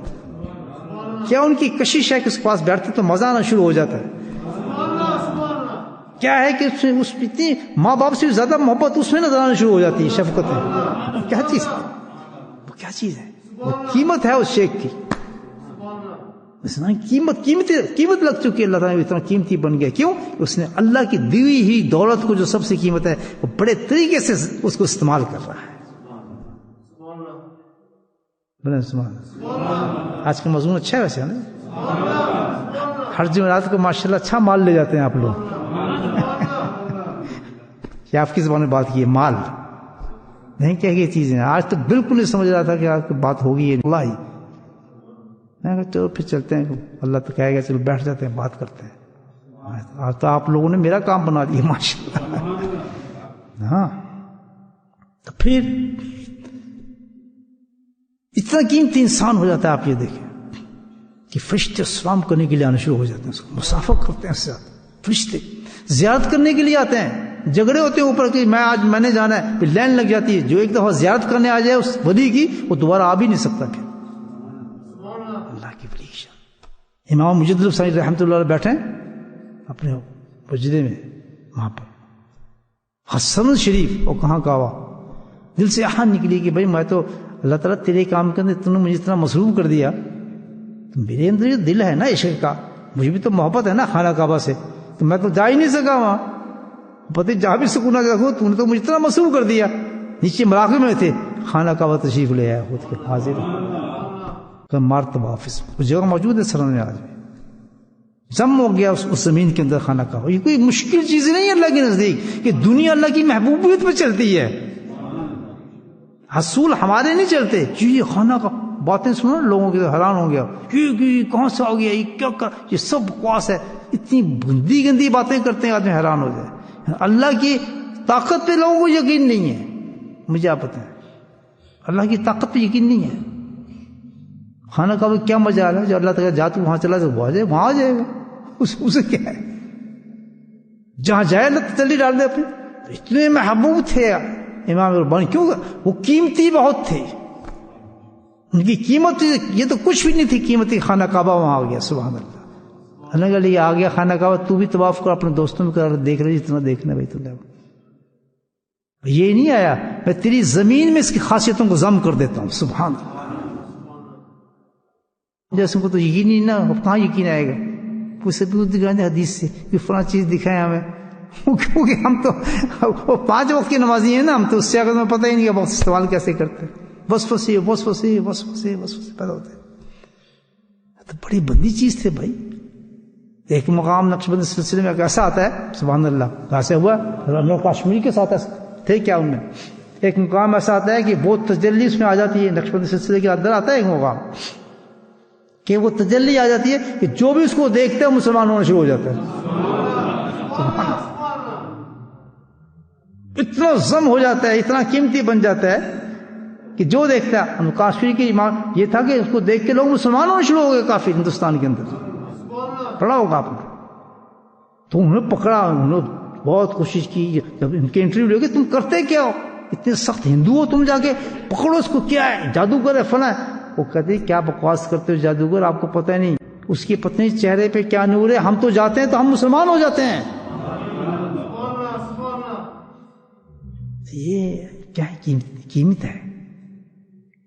کیا ان کی کشش ہے کہ اس کے پاس بیٹھتے تو مزہ آنا شروع ہو جاتا ہے، کیا ہے کہ اس اتنی ماں باپ سے زیادہ محبت اس میں نظر آنا شروع ہو جاتی ہے، شفقت ہے، کیا چیز ہے وہ، کیا چیز ہے وہ، قیمت ہے اس شیخ کی، قیمت لگ چکی ہے، اللہ تعالیٰ اتنا قیمتی بن گیا، کیوں؟ اس نے اللہ کی دی ہوئی دولت کو جو سب سے قیمت ہے وہ بڑے طریقے سے اس کو استعمال کر رہا ہے۔ آج کا مضمون اچھا ہے ویسے ہے نا، ہر جمعرات کو ماشاءاللہ اچھا مال لے جاتے ہیں آپ لوگ، یہ آپ کی زبان میں بات کی ہے، مال نہیں کیا یہ چیزیں، آج تک بالکل نہیں سمجھ رہا تھا کہ آپ کی بات ہوگی، اللہ ہی، میں کہا چلو پھر چلتے ہیں، اللہ تو کہے گا چلو بیٹھ جاتے ہیں بات کرتے ہیں، آج تو آپ لوگوں نے میرا کام بنا دیا ماشاءاللہ، ہاں، تو پھر اتنا قیمتی انسان ہو جاتا ہے، آپ یہ دیکھیں کہ فرشتے سلام کرنے کے لیے آنا شروع ہو جاتے ہیں، اس کو مسافہ کرتے ہیں، اس سے فرشتے زیارت کرنے کے لیے آتے ہیں، جھگڑے ہوتے ہیں اوپر کہ میں نے جانا ہے، پھر لائن لگ جاتی ہے، جو ایک دفعہ زیارت کرنے آ جائے اس ولی کی، وہ دوبارہ آ بھی نہیں سکتا، پھر اللہ کی بڑی شان۔ امام مجد الحسین رحمۃ اللہ علیہ بیٹھے اپنے وجدے میں، وہاں پر حسن شریف، اور کہاں کہا دل سے آہن نکلی کہ بھائی میں تو اللہ تعالیٰ تیرے کام کے اندر تم نے مجھے اتنا مصروف کر دیا، تو میرے اندر جو دل ہے نا عشق کا، مجھے بھی تو محبت ہے نا خانہ کعبہ سے، تو میں تو جا ہی نہیں سکا وہاں، پتہ جہاں بھی سکون رکھو، تم نے تو مجھے اتنا مصروف کر دیا، نیچے مراقب میں تھے، خانہ کعبہ تشریف لے آیا خود کے حاضر، مرتبہ حافظ، اس جگہ موجود ہے سرن میں، آج جم ہو گیا اس زمین کے اندر خانہ کعبہ۔ یہ کوئی مشکل چیز نہیں ہے اللہ کے نزدیک، کہ دنیا اللہ کی محبوبیت پہ چلتی ہے، حصول ہمارے نہیں چلتے، یہ خانہ کا باتیں سنو لوگوں کے حیران ہو گیا، یہ کہاں سے آ گیا، یہ کیا کر، یہ سب بکواس ہے، اتنی گندی گندی باتیں کرتے ہیں، آدمی حیران ہو جائے۔ اللہ کی طاقت پہ لوگوں کو یقین نہیں ہے، مجھے آپ بتائیں، اللہ کی طاقت پہ یقین نہیں ہے، خانہ کا کیا مزہ آ رہا ہے، جو اللہ تعالیٰ جا تو وہاں چلا تو وہاں آ جائے گا، اسے کیا ہے، جہاں جائے نہ تسلی ڈال دے اپنی. اتنے محبوب تھے امام ربانی، کیوں؟ وہ قیمتی بہت تھے، ان کی قیمت یہ تو کچھ بھی نہیں تھی قیمتی. خانہ کعبہ وہاں آ گیا، سبحان اللہ. اللہ کے لیے آ گیا خانہ کعبہ، تو بھی طواف کر، اپنے دوستوں میں کر، دیکھ رہے جتنا دیکھنا بیت اللہ. یہ نہیں آیا میں تیری زمین میں اس کی خاصیتوں کو ضم کر دیتا ہوں. سبحان اللہ. جیسے کو تو یقین نہیں نا، کہاں یقین آئے گا؟ کوئی ثبوت دکھائیں حدیث سے کہ فلاں چیز دکھائیں ہمیں، کیونکہ ہم تو 5 وقت کی نمازی ہیں نا، ہم تو اس سے اگر میں پتہ ہی نہیں کہ وقت استعمال کیسے کرتے ہیں. بس پیدا ہوتے ہیں. تو بڑی بندی چیز تھے بھائی. ایک مقام نقشبند سلسلے میں کیسا آتا ہے، سبحان اللہ، کیسے ہوا رمضان کاشمیری کے ساتھ تھے کیا ان میں. ایک مقام ایسا آتا ہے کہ بہت تجلی اس میں آ جاتی ہے، نقشبند سلسلے کے اندر آتا ہے ایک مقام کہ وہ تجلی آ جاتی ہے کہ جو بھی اس کو دیکھتے ہیں مسلمان ہونا شروع ہو جاتا ہے. اتنا ضم ہو جاتا ہے، اتنا قیمتی بن جاتا ہے کہ جو دیکھتا ہے. کاشمیری کی ایمان یہ تھا کہ اس کو دیکھ کے لوگ مسلمان ہونا شروع ہو گئے کافی ہندوستان کے اندر. پڑھا ہوگا آپ نے. تو انہوں نے پکڑا، انہوں نے بہت کوشش کی. جب ان کے انٹرویو لے گئے تم کرتے کیا ہو، اتنے سخت ہندو ہو تم، جا کے پکڑو اس کو، کیا ہے جادوگر ہے فلاں. وہ کہتے کیا بکواس کرتے ہو جادوگر، آپ کو پتہ نہیں اس کی پتنی چہرے پہ کیا نور ہے. ہم تو جاتے ہیں تو ہم مسلمان ہو جاتے ہیں. یہ کیا قیمت ہے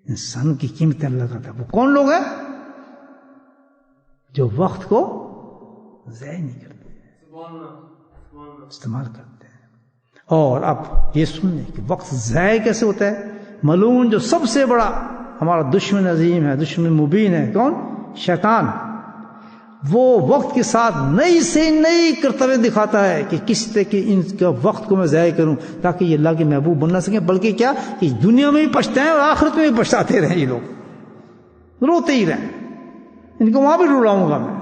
انسان کی، قیمت اللہ کا تھا. وہ کون لوگ ہیں جو وقت کو ضائع نہیں کرتے، استعمال کرتے ہیں. اور اب یہ سننے کہ وقت ضائع کیسے ہوتا ہے. ملعون جو سب سے بڑا ہمارا دشمن عظیم ہے، دشمن مبین ہے، کون؟ شیطان. وہ وقت کے ساتھ نئی سے نئی کرتوے دکھاتا ہے کہ کس طرح کہ ان کا وقت کو میں ضائع کروں تاکہ یہ اللہ کے محبوب بن نہ سکیں، بلکہ کیا کہ دنیا میں بھی پچھتائیں اور آخرت میں بھی پچھتاتے رہیں. یہ لوگ روتے ہی رہیں. ان کو وہاں بھی رلاؤں گا میں.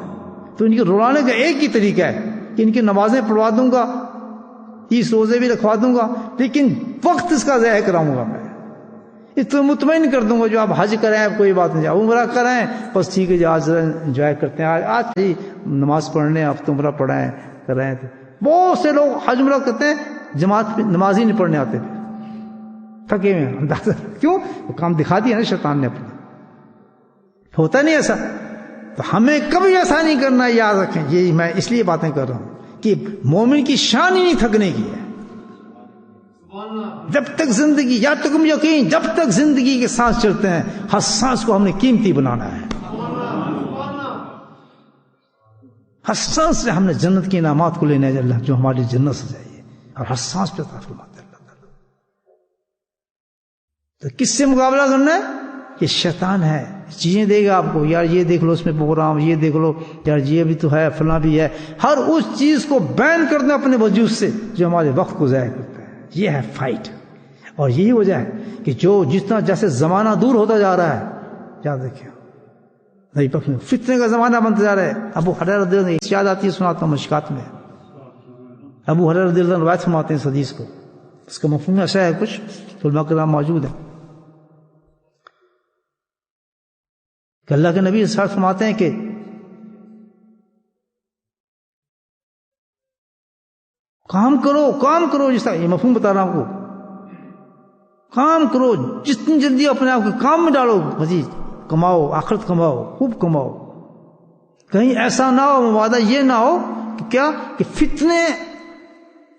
تو ان کے رلانے کا ایک ہی طریقہ ہے کہ ان کی نمازیں پڑھوا دوں گا، 30 روزے بھی رکھوا دوں گا، لیکن وقت اس کا ضائع کراؤں گا میں. اس تو مطمئن کر دوں گا جو آپ حج کریں کوئی بات نہیں، عمرہ کریں بس ٹھیک ہے، آج انجوائے کرتے ہیں، آج نماز پڑھنے، آپ تو عمرہ پڑھائیں کریں. بہت سے لوگ حج عمرہ کرتے ہیں، جماعت نماز ہی نہیں پڑھنے آتے، تھکے ہوئے ہیں. اندازہ کیوں؟ وہ کام دکھا دیا نا شیطان نے اپنا. ہوتا نہیں ایسا. تو ہمیں کبھی ایسا نہیں کرنا، یاد رکھیں. یہ میں اس لیے باتیں کر رہا ہوں کہ مومن کی شان ہی نہیں تھکنے کی ہے. جب تک زندگی، یا تم یقین، جب تک زندگی کے سانس چلتے ہیں، ہر سانس کو ہم نے قیمتی بنانا ہے. ہر سانس سے ہم نے جنت کے انعامات کو لینا ہے اللہ، جو ہماری جنت سے جائیے، اور ہر سانس پہ عطا فرماتے ہیں اللہ تعالیٰ. تو کس سے مقابلہ کرنا ہے؟ یہ شیطان ہے، چیزیں دے گا آپ کو، یار یہ دیکھ لو اس میں پروگرام، یہ دیکھ لو یار یہ بھی تو ہے، فلاں بھی ہے. ہر اس چیز کو بین کرنا اپنے وجود سے جو ہمارے وقت کو ضائع کرتا ہے. یہ ہے فائٹ. اور یہی وجہ ہے کہ جو جتنا جیسے زمانہ دور ہوتا جا رہا ہے، یاد رکھیں نہیں پکنے فتنے کا زمانہ بنتا جا رہا ہے. ابو حریرہ رضی اللہ عنہ یاد آتی ہے، سناتا ہوں مشکات میں. ابو حریرہ رضی اللہ عنہ روایت فرماتے ہیں اس حدیث کو. اس کا مفہوم ایسا ہے، کچھ علماء کرام موجود ہے کہ اللہ کے نبی ارشاد فرماتے ہیں کہ کام کرو جس طرح، یہ مفہوم بتا رہا ہوں آپ کو. کام کرو، جتنی جلدی اپنے آپ کو کام میں ڈالو، مزید کماؤ، آخرت کماؤ، خوب کماؤ. کہیں ایسا نہ ہو، مبادہ یہ نہ ہو کہ کیا کہ فتنے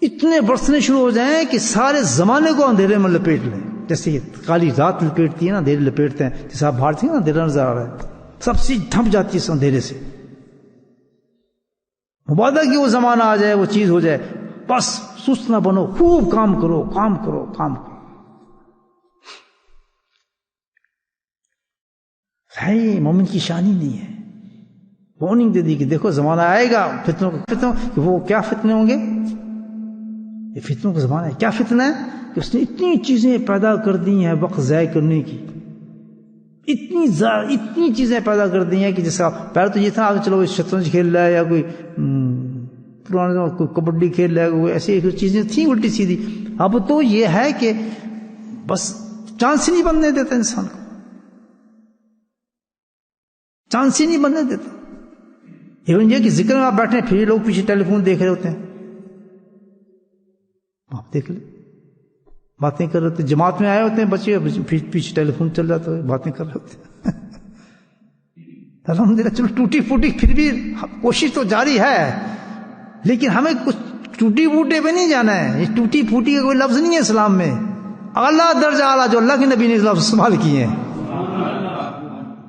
اتنے برسنے شروع ہو جائیں کہ سارے زمانے کو اندھیرے میں لپیٹ لیں. جیسے یہ کالی رات لپیٹتی ہے نا، اندھیرے لپیٹتے ہیں، جیسے آپ باہر تھے نا اندھیرا نظر آ رہا ہے، سب چیز ڈھپ جاتی ہے اس اندھیرے سے. مبادہ کہ وہ زمانہ آ جائے، وہ چیز ہو جائے، بس سست نہ بنو، خوب کام کرو. ہے مومن کی شان ہی نہیں ہے. وارننگ دے دی کہ دیکھو زمانہ آئے گا فتنوں کہ وہ کیا فتنے ہوں گے. یہ فتنوں کا زمانہ ہے. کیا فتنہ ہے کہ اس نے اتنی چیزیں پیدا کر دی ہیں وقت ضائع کرنے کی، اتنی چیزیں پیدا کر دی ہیں کہ جیسا پہلے تو یہ تھا کہ چلو شطرنج کھیل رہا ہے، یا کوئی پرانے زمانے کوئی کبڈی کھیل رہا ہے، کوئی ایسی چیزیں تھیں الٹی سیدھی. اب تو یہ ہے کہ بس چانس ہی نہیں بننے دیتا انسان کو، چانس ہی نہیں بننے دیتا. ایون یہ کہ ذکر میں آپ بیٹھے ہیں، پھر لوگ پیچھے ٹیلی فون دیکھ رہے ہوتے ہیں، آپ دیکھ لیں، باتیں کر رہے ہوتے، جماعت میں آئے ہوتے ہیں بچے، پیچھے ٹیلی فون چل جاتا ہے، باتیں کر رہے ہوتے ہیں الحمدللہ چلو ٹوٹی پھوٹی پھر بھی کوشش تو جاری ہے، لیکن ہمیں کچھ ٹوٹی پھوٹے پہ نہیں جانا ہے. یہ ٹوٹی پھوٹی کا کوئی لفظ نہیں ہے اسلام میں. اعلیٰ درجہ اعلیٰ جو اللہ کے نبی نے لفظ استعمال کیے ہیں.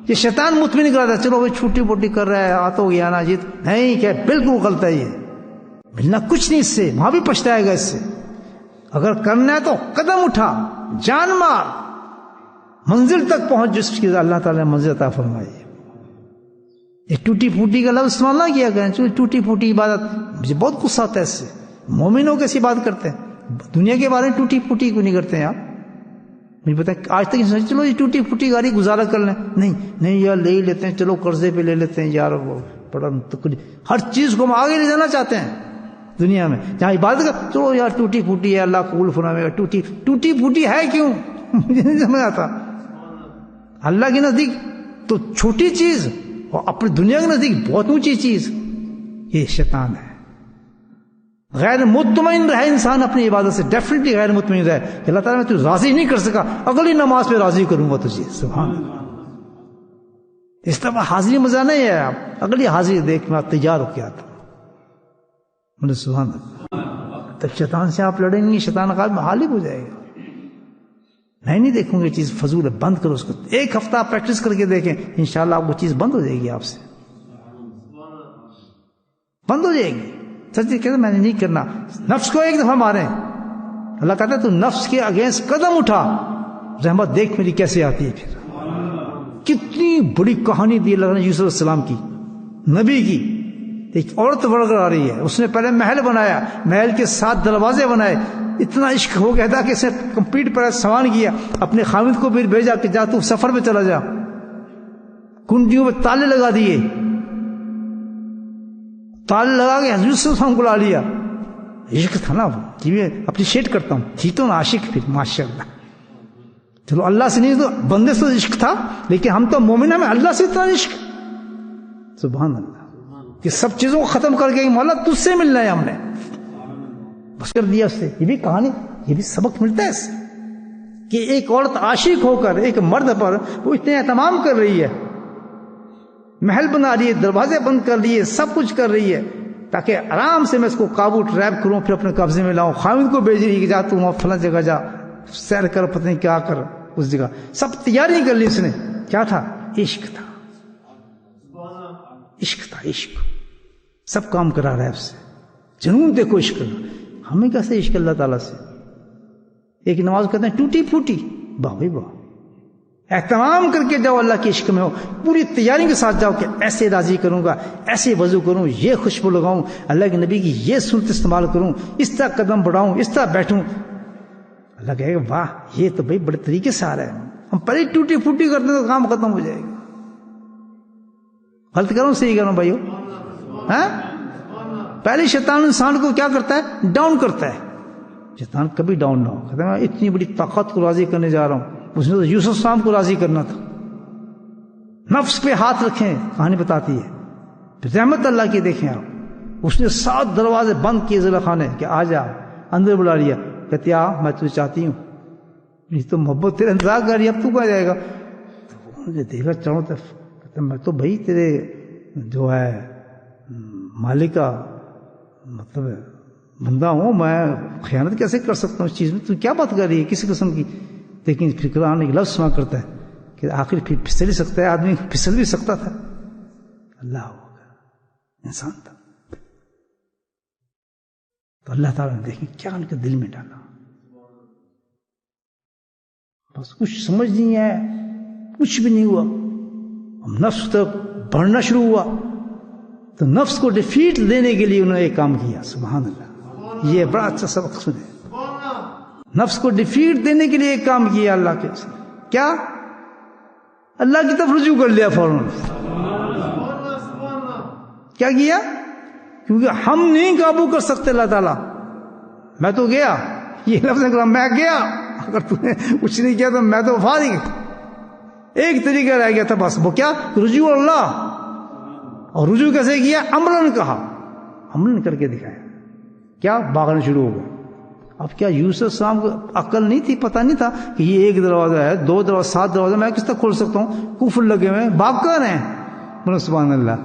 یہ شیطان مطمئن کراتا ہے چلو بھائی چھوٹی پھوٹی کر رہا ہے، آ تو گیا نا جی، نہیں کہ بالکل غلط ہے، یہ ملنا کچھ نہیں اس سے، وہاں بھی پچھتائے گا اس سے. اگر کرنا ہے تو قدم اٹھا، جان مار، منزل تک پہنچ جس کی اللہ تعالیٰ نے منزل عطا فرمائی. یہ ٹوٹی پھوٹی کا لفظ استعمال نہ کیا کریں. ٹوٹی پھوٹی عبادت، مجھے بہت غصہ آتا ہے اس سے. مومنوں کیسی بات کرتے ہیں، دنیا کے بارے میں ٹوٹی پھوٹی کیوں نہیں کرتے ہیں آپ؟ مجھے پتا ہے آج تک چلو یہ ٹوٹی پھوٹی گاڑی گزارا کر لیں، نہیں یار لے ہی لیتے ہیں، چلو قرضے پہ لے لیتے ہیں یار، وہ بڑا ہر چیز کو ہم آگے لے جانا چاہتے ہیں دنیا میں. جہاں عبادت کا چلو یار ٹوٹی پھوٹی ہے، اللہ قبول فرمائے گا. ٹوٹی پھوٹی ہے کیوں؟ مجھے نہیں سمجھ آتا. اللہ کے نزدیک تو چھوٹی چیز اور اپنی دنیا کے نزدیک بہت اونچی چیز یہ شیطان ہے. غیر مطمئن رہے انسان اپنی عبادت سے، ڈیفینیٹلی غیر مطمئن رہے کہ اللہ تعالیٰ میں تجھے راضی نہیں کر سکا، اگلی نماز پہ راضی کروں گا تجھے. سبحان اللہ. اس طرح حاضری مزہ نہیں ہے. آپ اگلی حاضری دیکھ میں تیار ہو کے آتا ہوں. سبحان اللہ. تب شیطان سے آپ لڑیں گے، شیطان کا غالب ہو جائے گا. میں نہیں دیکھوں گا یہ چیز فضول ہے، بند کرو اس کو. ایک ہفتہ آپ پریکٹس کر کے دیکھیں، انشاءاللہ آپ کو چیز بند ہو جائے گی، آپ سے بند ہو جائے گی. سچ کہتے میں نے نہیں کرنا. نفس کو ایک دفعہ ماریں، اللہ کہتا ہے تو نفس کے اگینسٹ قدم اٹھا، رحمت دیکھ میری کیسے آتی ہے. پھر کتنی بڑی کہانی دی اللہ نے یوسف علیہ السلام کی، نبی کی. ایک عورت بڑھ کر آ رہی ہے، اس نے پہلے محل بنایا، محل کے 7 دروازے بنائے، اتنا عشق ہو گیا تھا کہ اسے کمپلیٹ پر سامان کیا، اپنے خاوند کو بھی بھیجا کہ جا تو سفر میں چلا جا، کنڈیوں میں تالے لگا دیے، تالے لگا کے حضرت صلی اللہ علیہ وسلم کو لا لیا. عشق تھا نا وہ، میں اپریشیٹ کرتا ہوں. تھی تو نا عاشق پھر ماشاءاللہ. چلو اللہ سے نہیں تو بندے سے عشق تھا، لیکن ہم تو مومن ہیں، اللہ سے اتنا عشق. سبحان اللہ. کہ سب چیزوں کو ختم کر کے مولا تجھ سے ملنا ہے، ہم نے بس کر دیا اس سے. یہ بھی کہانی، یہ بھی سبق ملتا ہے اس سے کہ ایک عورت عاشق ہو کر ایک مرد پر وہ اتنے اہتمام کر رہی ہے، محل بنا رہی ہے، دروازے بند کر لیے، سب کچھ کر رہی ہے تاکہ آرام سے میں اس کو قابو ٹریپ کروں، پھر اپنے قبضے میں لاؤں. خاوند کو بھیج رہی ہے کہ جا تو وہاں فلاں جگہ جا، سیر کر، پتہ نہیں کیا کر اس جگہ. سب تیاری کر لی اس نے. کیا تھا؟ عشق تھا، عشق تھا، عشق. سب کام کرا رہا ہے اس سے. جنون دیکھو عشق کا. ہمیں کیسے عشق اللہ تعالیٰ سے؟ ایک نماز کہتے ہیں ٹوٹی پھوٹی، واہ بھائی واہ. اہتمام کر کے جاؤ اللہ کے عشق میں ہو، پوری تیاری کے ساتھ جاؤ کہ ایسے راضی کروں گا، ایسے وضو کروں، یہ خوشبو لگاؤں، اللہ کے نبی کی یہ سنت استعمال کروں، اس طرح قدم بڑھاؤں، اس طرح بیٹھوں. اللہ کہے گا واہ یہ تو بھائی بڑے طریقے سے آ رہا ہے. ہم پہلے ٹوٹی پھوٹی کرتے ہیں تو کام ختم ہو جائے گا. غلط کروں صحیح کروں بھائیو؟ ہاں پہلے شیطان انسان کو کیا کرتا ہے؟ ڈاؤن کرتا ہے. شیطان کبھی ڈاؤن نہ ہو. کہتا ہے میں اتنی بڑی طاقت کو راضی کرنے جا رہا ہوں. اس نے تو یوسف السلام کو راضی کرنا تھا. نفس پہ ہاتھ رکھیں، کہانی بتاتی ہے. رحمت اللہ کی دیکھیں آپ، اس نے 7 دروازے بند کیے زلیخا نے کہ آ جا. اندر بلا لیا، کہتے آ میں تجھے چاہتی ہوں. یہ تو محبت تیرے انتظار کر رہی ہے، اب تو کہاں جائے گا؟ تو مجھے دیکھا چاروں طرف، کہتا میں تو بھائی تیرے جو ہے مالک کا مطلب بندہ ہوں، میں خیانت کیسے کر سکتا ہوں اس چیز میں؟ تو کیا بات کر رہی ہے کسی قسم کی؟ لیکن پھر قرآن ایک لفظ سنا کرتا ہے کہ آخر پھر پھسل ہی سکتا ہے آدمی، پھسل بھی سکتا تھا. اللہ ہوگا انسان تھا. تو اللہ تعالیٰ نے دیکھیں کیا ان کے دل میں ڈالا. بس کچھ سمجھ نہیں ہے، کچھ بھی نہیں ہوا. اب نفس تک بڑھنا شروع ہوا تو نفس کو ڈیفیٹ دینے کے لیے انہوں نے ایک کام کیا. سبحان اللہ. یہ بڑا اچھا سبق سنے. نفس کو ڈیفیٹ دینے کے لیے ایک کام کیا اللہ کے. کیا؟ اللہ کی طرف رجوع کر لیا فوراً. کیا کیا؟ کیونکہ ہم نہیں قابو کر سکتے اللہ تعالیٰ. میں تو گیا، یہ لفظ ہے میں گیا، اگر تم نے کچھ نہیں کیا تو میں تو فارغ. ایک طریقہ رہ گیا تھا بس، وہ کیا؟ رجوع اللہ. اور رجوع کیسے کیا؟ عملاً کہا، عملاً کر کے دکھایا. کیا؟ بھاگنا شروع ہو گیا. اب کیا یوسف السلام کو عقل نہیں تھی، پتہ نہیں تھا کہ یہ 1 دروازہ ہے، 2 دروازہ، 7 دروازہ، میں کس طرح کھول سکتا ہوں؟ کفر لگے ہوئے بھاگ کر ہیں. بولو سبحان اللہ.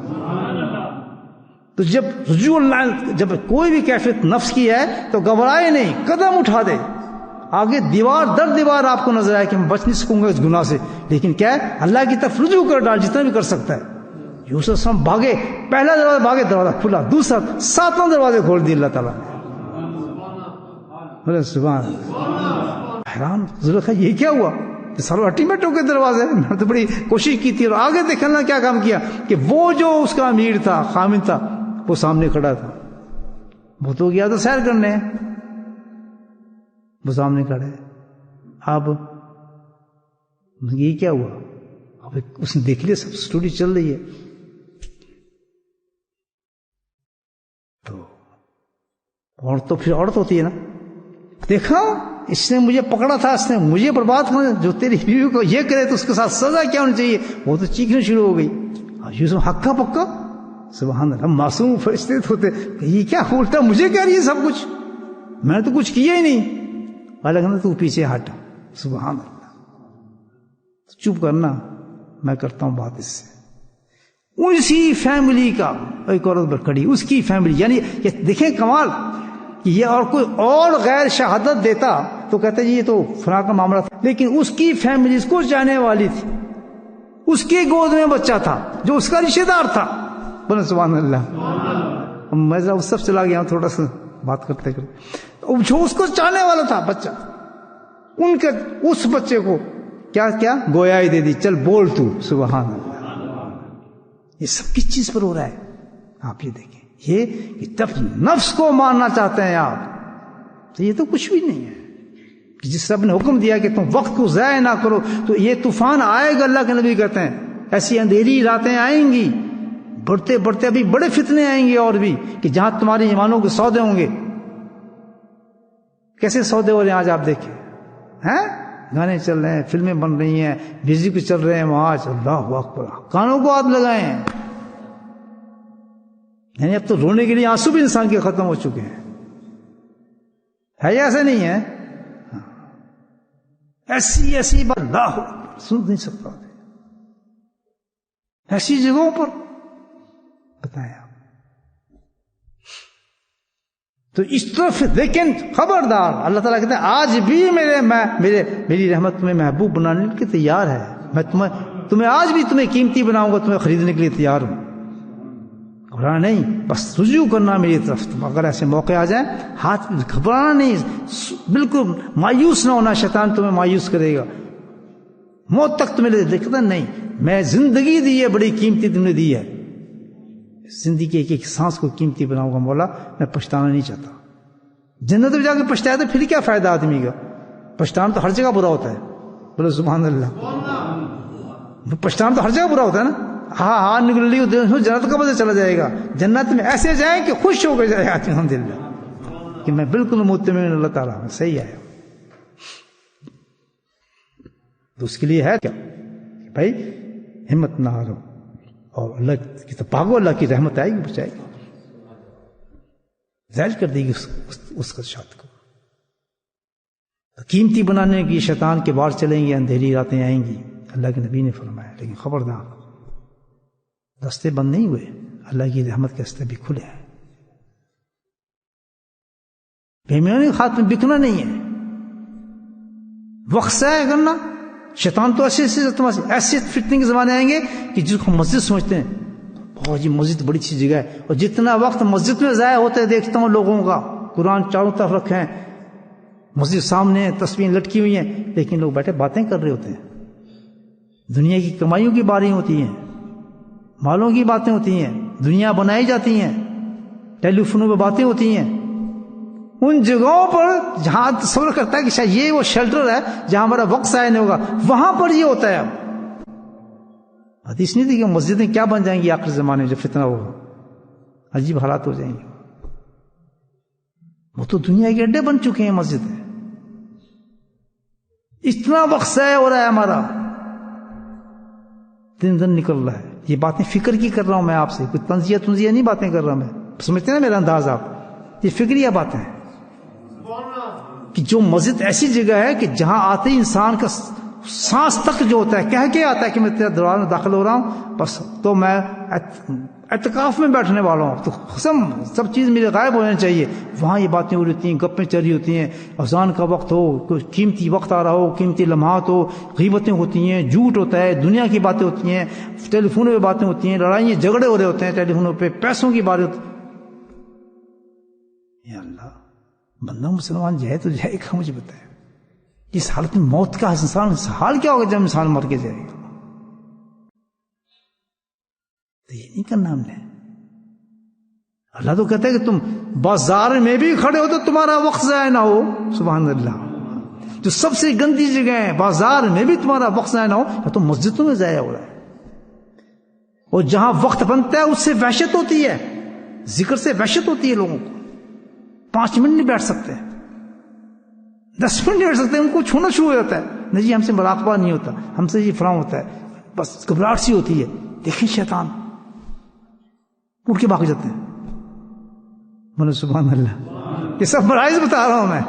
تو جب رجوع اللہ، جب کوئی بھی کیفیت نفس کی ہے تو گھبرائے نہیں، قدم اٹھا دے. آگے دیوار در دیوار آپ کو نظر آئے کہ میں بچ نہیں سکوں گا اس گناہ سے، لیکن کیا ہے، اللہ کی طرف رجوع کر ڈال جتنا بھی کر سکتا ہے. یوسف السلام بھاگے، پہلا دروازہ بھاگے، دروازہ کھلا، دوسرا، 7واں دروازے کھول دیے اللہ تعالیٰ نے. سبحان اللہ. حیران زلیخا یہ کیا ہوا؟ سارا الٹیمیٹ ہو کے دروازے. میں تو بڑی کوشش کی تھی، اور آگے دیکھیں اللہ کیا کام کیا کہ وہ جو اس کا امیر تھا، خامن تھا، وہ سامنے کھڑا تھا. وہ تو گیا تو سیر کرنے، وہ سامنے کھڑے. اب یہ کیا ہوا؟ اب اس نے دیکھ لیا سب سٹوری چل رہی ہے. تو عورت پھر عورت ہوتی ہے نا. دیکھا اس نے مجھے پکڑا تھا، اس نے مجھے برباد کرنا، جو تیری بیوی کو یہ کرے تو اس کے ساتھ سزا کیا ہونی چاہیے. وہ تو چیخنے شروع ہو گئی. یوسف ہکا پکا. سبحان اللہ. معصوم فرشتے ہوتے، یہ کیا الٹا مجھے کہہ رہی ہے سب کچھ، میں نے تو کچھ کیا ہی نہیں. اللہ تو پیچھے ہٹ. سبحان اللہ. چپ کرنا، میں کرتا ہوں بات اس سے. اسی فیملی کا ایک عورت پر کھڑی، اس کی فیملی، یعنی دیکھیں کمال کہ یہ اور کوئی اور غیر شہادت دیتا تو کہتے جی یہ تو فلاں کا معاملہ تھا، لیکن اس کی فیملی اس کو جانے والی تھی. اس کے گود میں بچہ تھا جو اس کا رشتہ دار تھا. بولے سبحان اللہ. میں ذرا اس سب چلا گیا ہوں تھوڑا سا بات کرتے کرتے. جو اس کو چاہنے والا تھا بچہ، ان کے اس بچے کو کیا کیا گویائی دے دی، چل بول تو. سبحان اللہ. یہ سب کس چیز پر ہو رہا ہے؟ آپ یہ دیکھیں، یہ کہ جب نفس کو مارنا چاہتے ہیں آپ، تو یہ تو کچھ بھی نہیں ہے. جس رب نے حکم دیا کہ تم وقت کو ضائع نہ کرو، تو یہ طوفان آئے گا. اللہ کے نبی کہتے ہیں ایسی اندھیری راتیں آئیں گی، بڑھتے بڑھتے ابھی بڑے فتنے آئیں گے اور بھی، کہ جہاں تمہاری ایمانوں کے سودے ہوں گے. کیسے سودے ہو رہے ہیں آج آپ دیکھیں، ہیں گانے چل رہے ہیں، فلمیں بن رہی ہیں، میوزک چل رہے ہیں، وہاں اللہ اکبر، کانوں کو ہاتھ لگائے ہیں. یعنی اب تو رونے کے لیے آنسو بھی انسان کے ختم ہو چکے ہیں. ہے یا ایسا نہیں ہے؟ ایسی ایسی بات اللہ سن نہیں سکتا. ایسی جگہوں پر بتائیں آپ. تو اس طرف لیکن خبردار، اللہ تعالیٰ کہتے ہیں آج بھی میری رحمت تمہیں محبوب بنانے کے لیے تیار ہے. میں تمہیں آج بھی تمہیں قیمتی بناؤں گا، تمہیں خریدنے کے لیے تیار ہوں. گھبرانا نہیں، بس رجوع کرنا میری طرف. اگر ایسے موقع آ جائیں، ہاتھ گھبرانا نہیں، بالکل مایوس نہ ہونا. شیطان تمہیں مایوس کرے گا، موت تک تمہیں دیکھتا نہیں. میں زندگی دی ہے، بڑی قیمتی تم نے دی ہے. زندگی کی ایک ایک سانس کو قیمتی بناؤں گا مولا، میں پچھتانا نہیں چاہتا. جنت میں جا کے پچھتایا تو پھر کیا فائدہ آدمی کا؟ پچھتانا تو ہر جگہ برا ہوتا ہے. بولو سبحان اللہ. پچھتانا تو ہر جگہ برا ہوتا ہے نا. ہاں نکل لی جنت کا پتہ چلا جائے گا. جنت میں ایسے جائیں کہ خوش ہو کر جائے گا الحمدللہ کہ میں بالکل مطمئن اللہ تعالیٰ میں صحیح آیا. تو اس کے لیے ہے کیا کہ بھائی ہمت نہ ہارو، اور اللہ کی تو پاگو، اللہ کی رحمت آئے گی، بچائے گی، ظاہر کر دے گی اس کا شاد کو. قیمتی بنانے کی شیطان کے بار چلیں گے، اندھیری راتیں آئیں گی. اللہ کے نبی نے فرمایا. لیکن خبردار، راستے بند نہیں ہوئے، اللہ کی رحمت کے راستے بھی کھلے ہیں. بےایمانی کے ہاتھ میں بکنا نہیں ہے، وقت ضائع کرنا. شیطان تو ایسے فتنے کے زمانے آئیں گے کہ جس کو مسجد سمجھتے ہیں، بہت جی مسجد بڑی اچھی جگہ ہے، اور جتنا وقت مسجد میں ضائع ہوتا ہے دیکھتا ہوں لوگوں کا. قرآن چاروں طرف رکھے ہیں، مسجد سامنے، تسبیح لٹکی ہوئی ہیں، لیکن لوگ بیٹھے باتیں کر رہے ہوتے ہیں. دنیا کی کمائیوں کی باریں ہوتی ہیں، مالوں کی باتیں ہوتی ہیں، دنیا بنائی جاتی ہیں، ٹیلی فونوں پہ باتیں ہوتی ہیں. ان جگہوں پر جہاں تصور کرتا ہے کہ شاید یہ وہ شیلٹر ہے جہاں ہمارا وقت ضائع نہیں ہوگا، وہاں پر یہ ہوتا ہے. اب حدیث نہیں تھی کہ مسجدیں کیا بن جائیں گی آخر زمانے میں جب فتنہ ہوگا، عجیب حالات ہو جائیں گے. وہ تو دنیا کے اڈے بن چکے ہیں مسجدیں. اتنا وقت ضائع ہو رہا ہے ہمارا، دن دن نکل رہا ہے. یہ باتیں فکر کی کر رہا ہوں میں آپ سے، کوئی تنزیہ نہیں باتیں کر رہا میں. سمجھتے ہیں نا میرا انداز آپ؟ یہ فکریہ باتیں ہیں. کہ جو مسجد ایسی جگہ ہے کہ جہاں آتے ہی انسان کا سانس تک جو ہوتا ہے کہہ کے آتا ہے کہ میں تیرے دروازے میں داخل ہو رہا ہوں، بس تو میں اعتکاف میں بیٹھنے والا ہوں، تو قسم سب چیز میرے غائب ہونے چاہیے. وہاں یہ باتیں ہو رہی ہوتی ہیں، گپیں چل رہی ہوتی ہیں، اذان کا وقت ہو، کوئی قیمتی وقت آ رہا ہو، قیمتی لمحات ہو، غیبتیں ہوتی ہیں، جھوٹ ہوتا ہے، دنیا کی باتیں ہوتی ہیں، ٹیلی فونوں پہ باتیں ہوتی ہیں، لڑائیاں جھگڑے ہو رہے ہوتے ہیں ٹیلی فونوں پہ، پیسوں کی باتیں ہوتی ہیں. یا اللہ، بندہ مسلمان جائے تو جائے گا، مجھے بتائے اس حالت میں موت کا انسان حال کیا ہوگا جب انسان مر کے جائے گا. تو یہ نہیں کرنا ہم نے. اللہ تو کہتا ہے کہ تم بازار میں بھی کھڑے ہو تو تمہارا وقت ضائع نہ ہو. سبحان اللہ. جو سب سے گندی جگہ ہے بازار میں بھی تمہارا وقت ضائع نہ ہو، یا تو مسجدوں میں ضائع ہو رہا ہے. اور جہاں وقت بنتا ہے اس سے وحشت ہوتی ہے، ذکر سے وحشت ہوتی ہے. لوگوں کو 5 منٹ نہیں بیٹھ سکتے، 10 منٹ نہیں بیٹھ سکتے، ان کو چھونا شروع ہو جاتا ہے. نہیں جی ہم سے مراقبہ نہیں ہوتا، ہم سے یہ فراہم ہوتا ہے، بس گھبراہٹ سی ہوتی ہے. دیکھیں شیطان اٹھ کے بھاگ جاتے ہیں. بولے سبحان اللہ. یہ سب فرائض بتا رہا ہوں میں.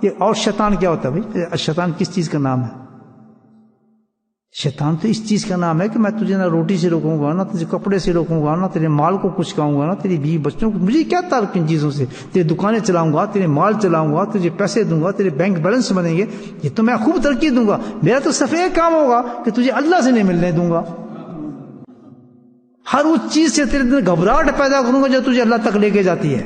یہ اور شیطان کیا ہوتا ہے بھائی؟ شیطان کس چیز کا نام ہے؟ شیطان تو اس چیز کا نام ہے کہ میں تجھے نہ روٹی سے روکوں گا، نہ تجھے کپڑے سے روکوں گا، نہ تیرے مال کو کچھ کہوں گا، نہ تیری بیوی بچوں کو. مجھے کیا تعلق ان چیزوں سے؟ تیری دکانیں چلاؤں گا، تیرے مال چلاؤں گا، تجھے پیسے دوں گا، تیرے بینک بیلنس بنیں گے، یہ تو میں خوب ترقی دوں گا. میرا تو صرف ایک کام ہوگا کہ تجھے اللہ سے نہیں ملنے دوں گا. ہر اس چیز سے تیرے دل گھبراہٹ پیدا کروں گا جو تجھے اللہ تک لے کے جاتی ہے.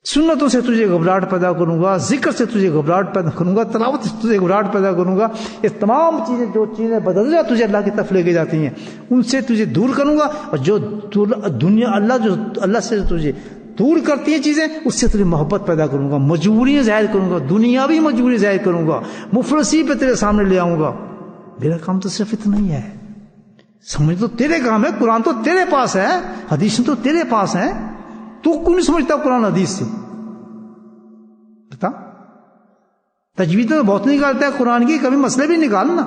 سنتوں سے تجھے گھبراہٹ پیدا کروں گا، ذکر سے تجھے گھبراہٹ پیدا کروں گا، تلاوت سے تجھے گھبراہٹ پیدا کروں گا. یہ تمام چیزیں جو چیزیں بدلنا تجھے اللہ کی طرف لے کے جاتی ہیں ان سے تجھے دور کروں گا. اور جو دنیا اللہ سے تجھے دور کرتی ہیں چیزیں اس سے تجھے محبت پیدا کروں گا، مجبوریاں ظاہر کروں گا، دنیاوی مجبوری ظاہر کروں گا، مفلسی پہ تیرے سامنے لے آؤں گا. میرا کام تو صرف اتنا ہی ہے. سمجھ تو تیرے کام ہے، قرآن تو تیرے پاس ہے، حدیث تو تیرے پاس ہے، تو کیوں نہیں سمجھتا قرآن حدیث سے؟ بتا. تجوید تو بہت نکالتا ہے قرآن کی، کبھی مسئلے بھی نکالنا.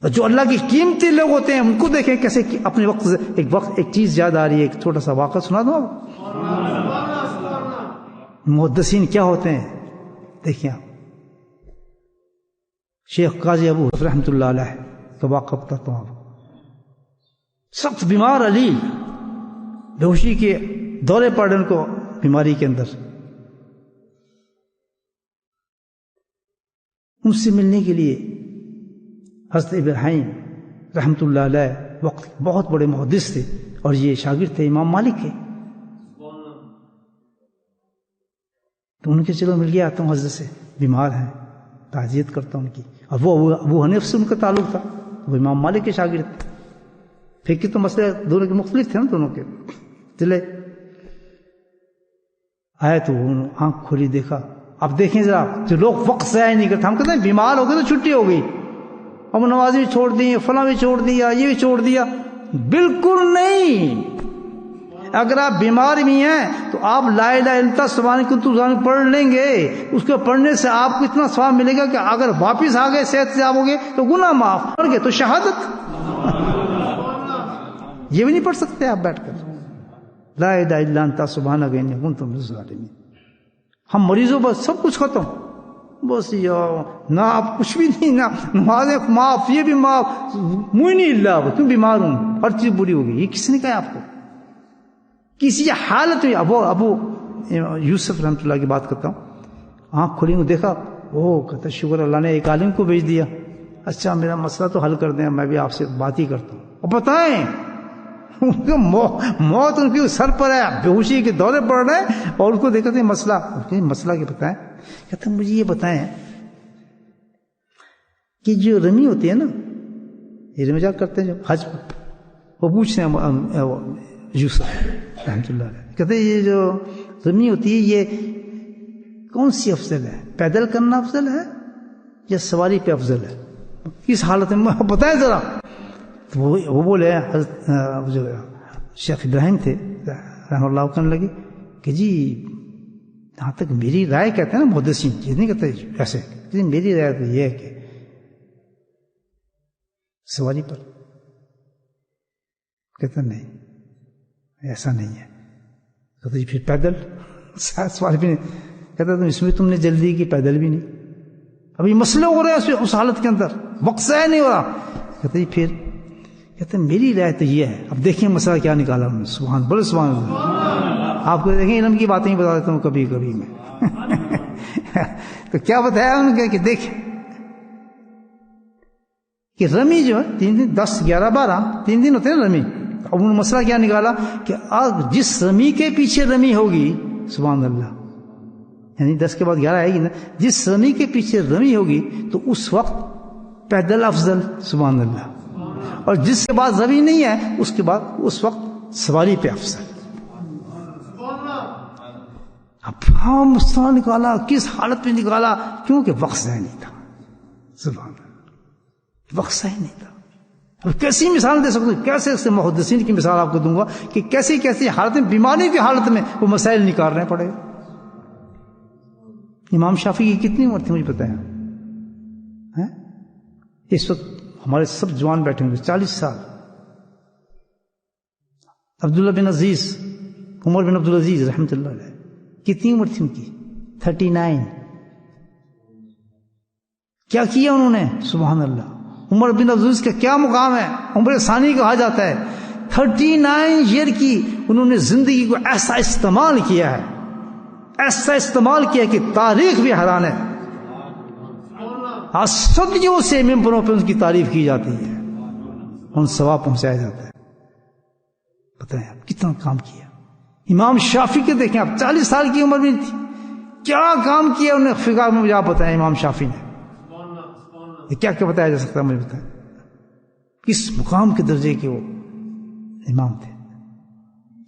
جو اللہ کی قیمتی لوگ ہوتے ہیں ان کو دیکھیں کیسے اپنے وقت ایک چیز یاد آ رہی ہے. ایک چھوٹا سا واقعہ سنا دوں آپ. محدثین کیا ہوتے ہیں دیکھیں آپ. شیخ قاضی ابو رحمۃ اللہ علیہ کا واقعہ بتاتا ہوں آپ. سخت بیمار علیل، بے ہوشی کے دورے پڑے ان کو بیماری کے اندر. ان سے ملنے کے لیے حضرت ابراہیم رحمۃ اللہ علیہ وقت بہت بڑے محدث تھے اور یہ شاگرد تھے امام مالک کے. تو ان کے چلو مل گیا آتا ہوں حضرت سے، بیمار ہیں، تعزیت کرتا ہوں ان کی. اور وہ ابو حنیف سے ان کا تعلق تھا، وہ امام مالک کے شاگرد تھے. فقہ تو مسئلے دونوں کے مختلف تھے نا دونوں کے. چلے آئے تو آنکھ کھولی، دیکھا. اب دیکھیں ذرا، جو لوگ وقت ضائع نہیں کرتے، ہم کہتے ہیں بیمار ہو گئے تو چھٹی ہو گئی، اب نماز بھی چھوڑ دی، فلاں بھی چھوڑ دیا، یہ بھی چھوڑ دیا. بالکل نہیں. اگر آپ بیمار بھی ہیں تو آپ لا الہ الا اللہ سبحانک کنت ظالما پڑھ لیں گے. اس کو پڑھنے سے آپ کو اتنا ثواب ملے گا کہ اگر واپس آ گئے صحت سے آپ ہو گئے تو گناہ معاف، مر گئے تو شہادت. یہ بھی نہیں پڑھ سکتے آپ بیٹھ کر لا الہ الا انت سبحانک انی کنت من الظالمین. ہم مریضوں پر سب کچھ ختم، بس نہ آپ کچھ بھی نہیں، نہ نمازیں معاف، یہ بھی معاف، منہ نہیں اللہ، کیوں بیمار ہوں، ہر چیز بری ہوگی. یہ کس نے کہا آپ کو؟ کسی حالت میں ابو یوسف رحمۃ اللہ کی بات کرتا ہوں، آنکھ کھولی ہوں، دیکھا، کہتا شکر اللہ نے ایک عالم کو بھیج دیا. اچھا میرا مسئلہ تو حل کر دیں، میں بھی آپ سے بات ہی کرتا ہوں. اور بتائیں موت ان کے سر پر ہے، بے ہوشی کے دورے پڑ رہے ہیں، اور ان کو دیکھتے ہیں مسئلہ کیا بتائیں. کہتے ہیں مجھے یہ بتائیں کہ جو رمی ہوتی ہے نا، یہ رمی جا کرتے ہیں جو حج پر، وہ پوچھتے ہیں یوسف رحمۃ اللہ علیہ، کہتے ہیں یہ جو رمی ہوتی ہے یہ کون سی افضل ہے، پیدل کرنا افضل ہے یا سواری پہ افضل ہے؟ کس حالت میں بتائیں ذرا. تو وہ بولے، جو شیخ ابراہیم تھے رحمۃ اللہ کہنے لگے کہ جی جہاں تک میری رائے، کہتے ہیں نا محدثین، یہ نہیں کہتے ایسے، میری رائے تو یہ ہے کہ سواری پر. کہتے نہیں ایسا نہیں ہے. کہتے جی پھر پیدل؟ سوال بھی نہیں. کہتا تم اس میں تم نے جلدی کی، پیدل بھی نہیں. ابھی مسئلے ہو رہے ہیں اس حالت کے اندر، وقت ضائع نہیں ہو رہا. کہتے جی پھر؟ کہتے ہیں میری رائے تو یہ ہے. اب دیکھیں مسئلہ کیا نکالا انہوں نے. سبحان، بولے سبحان اللہ. آپ کو دیکھیں علم کی باتیں ہی بتا دیتا ہوں کبھی کبھی میں. تو کیا بتایا انہوں نے کہ دیکھ کہ رمی جو ہے 3 دن 10 11 12 3 دن ہوتے ہیں رمی. اب انہوں نے مسئلہ کیا نکالا کہ جس رمی کے پیچھے رمی ہوگی، سبحان اللہ، یعنی 10 کے بعد 11 آئے گی نا، جس رمی کے پیچھے رمی ہوگی تو اس وقت پیدل افضل، سبحان اللہ. اور جس کے بعد رمی نہیں ہے اس کے بعد اس وقت سواری پہ افضل. اب ہم مسئلہ نکالا، کس حالت میں نکالا؟ کیونکہ وقت ضائع نہیں تھا. سبحان اللہ، وقت ضائع نہیں تھا. اب کیسی مثال دے سکتے، کیسے ایسے محدثین کی مثال آپ کو دوں گا کہ کیسی کیسی حالت میں، بیماری کی حالت میں وہ مسائل نکالنے پڑے. امام شافعی کی کتنی عمر تھی مجھے پتہ ہے؟ اس وقت ہمارے سب جوان بیٹھے ہوں گے، 40 سال. عبداللہ بن عزیز، عمر بن عبدالعزیز رحمۃ اللہ علیہ، کتنی عمر تھی ان کی؟ 39. کیا کیا انہوں نے؟ سبحان اللہ. عمر بن عبدالعزیز کا کیا مقام ہے؟ عمر ثانی کہا جاتا ہے. 39 ایئر کی انہوں نے زندگی کو ایسا استعمال کیا ہے، ایسا استعمال کیا کہ تاریخ بھی حیران ہے. آج صدیوں سے ممبروں پہ ان کی تعریف کی جاتی ہے، ان ثواب پہنچایا جاتا ہے. پتہ ہے آپ کتنا کام کیا. امام شافعی کے دیکھیں آپ، 40 سال کی عمر میں تھی، کیا کام کیا انہوں نے فقہ میں. مجھے آپ بتائیں امام شافعی نے کیا کیا بتایا جا سکتا ہے؟ مجھے بتائیں کس مقام کے درجے کے وہ امام تھے.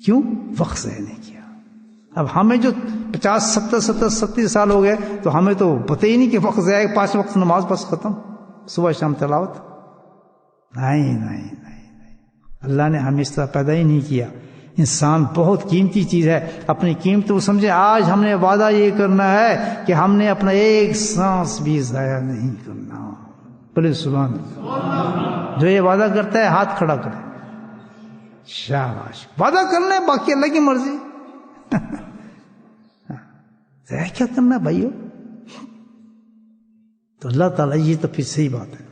کیوں؟ وقت ضائع نہیں کیا. اب ہمیں جو 50 70 70 سال ہو گئے تو ہمیں تو پتہ ہی نہیں کہ وقت ضائع. 5 وقت نماز بس ختم، صبح شام تلاوت. نہیں، اللہ نے ہمیں اس طرح پیدا ہی نہیں کیا. انسان بہت قیمتی چیز ہے، اپنی قیمت کو سمجھے. آج ہم نے وعدہ یہ کرنا ہے کہ ہم نے اپنا ایک سانس بھی ضائع نہیں کرنا. بولے سبحان اللہ. جو یہ وعدہ کرتا ہے ہاتھ کھڑا کرے، شاباش. وعدہ کرنا ہے، باقی اللہ کی مرضی. ضائع کیا کرنا بھائیو؟ تو اللہ تعالیٰ، یہ تو پھر صحیح بات ہے.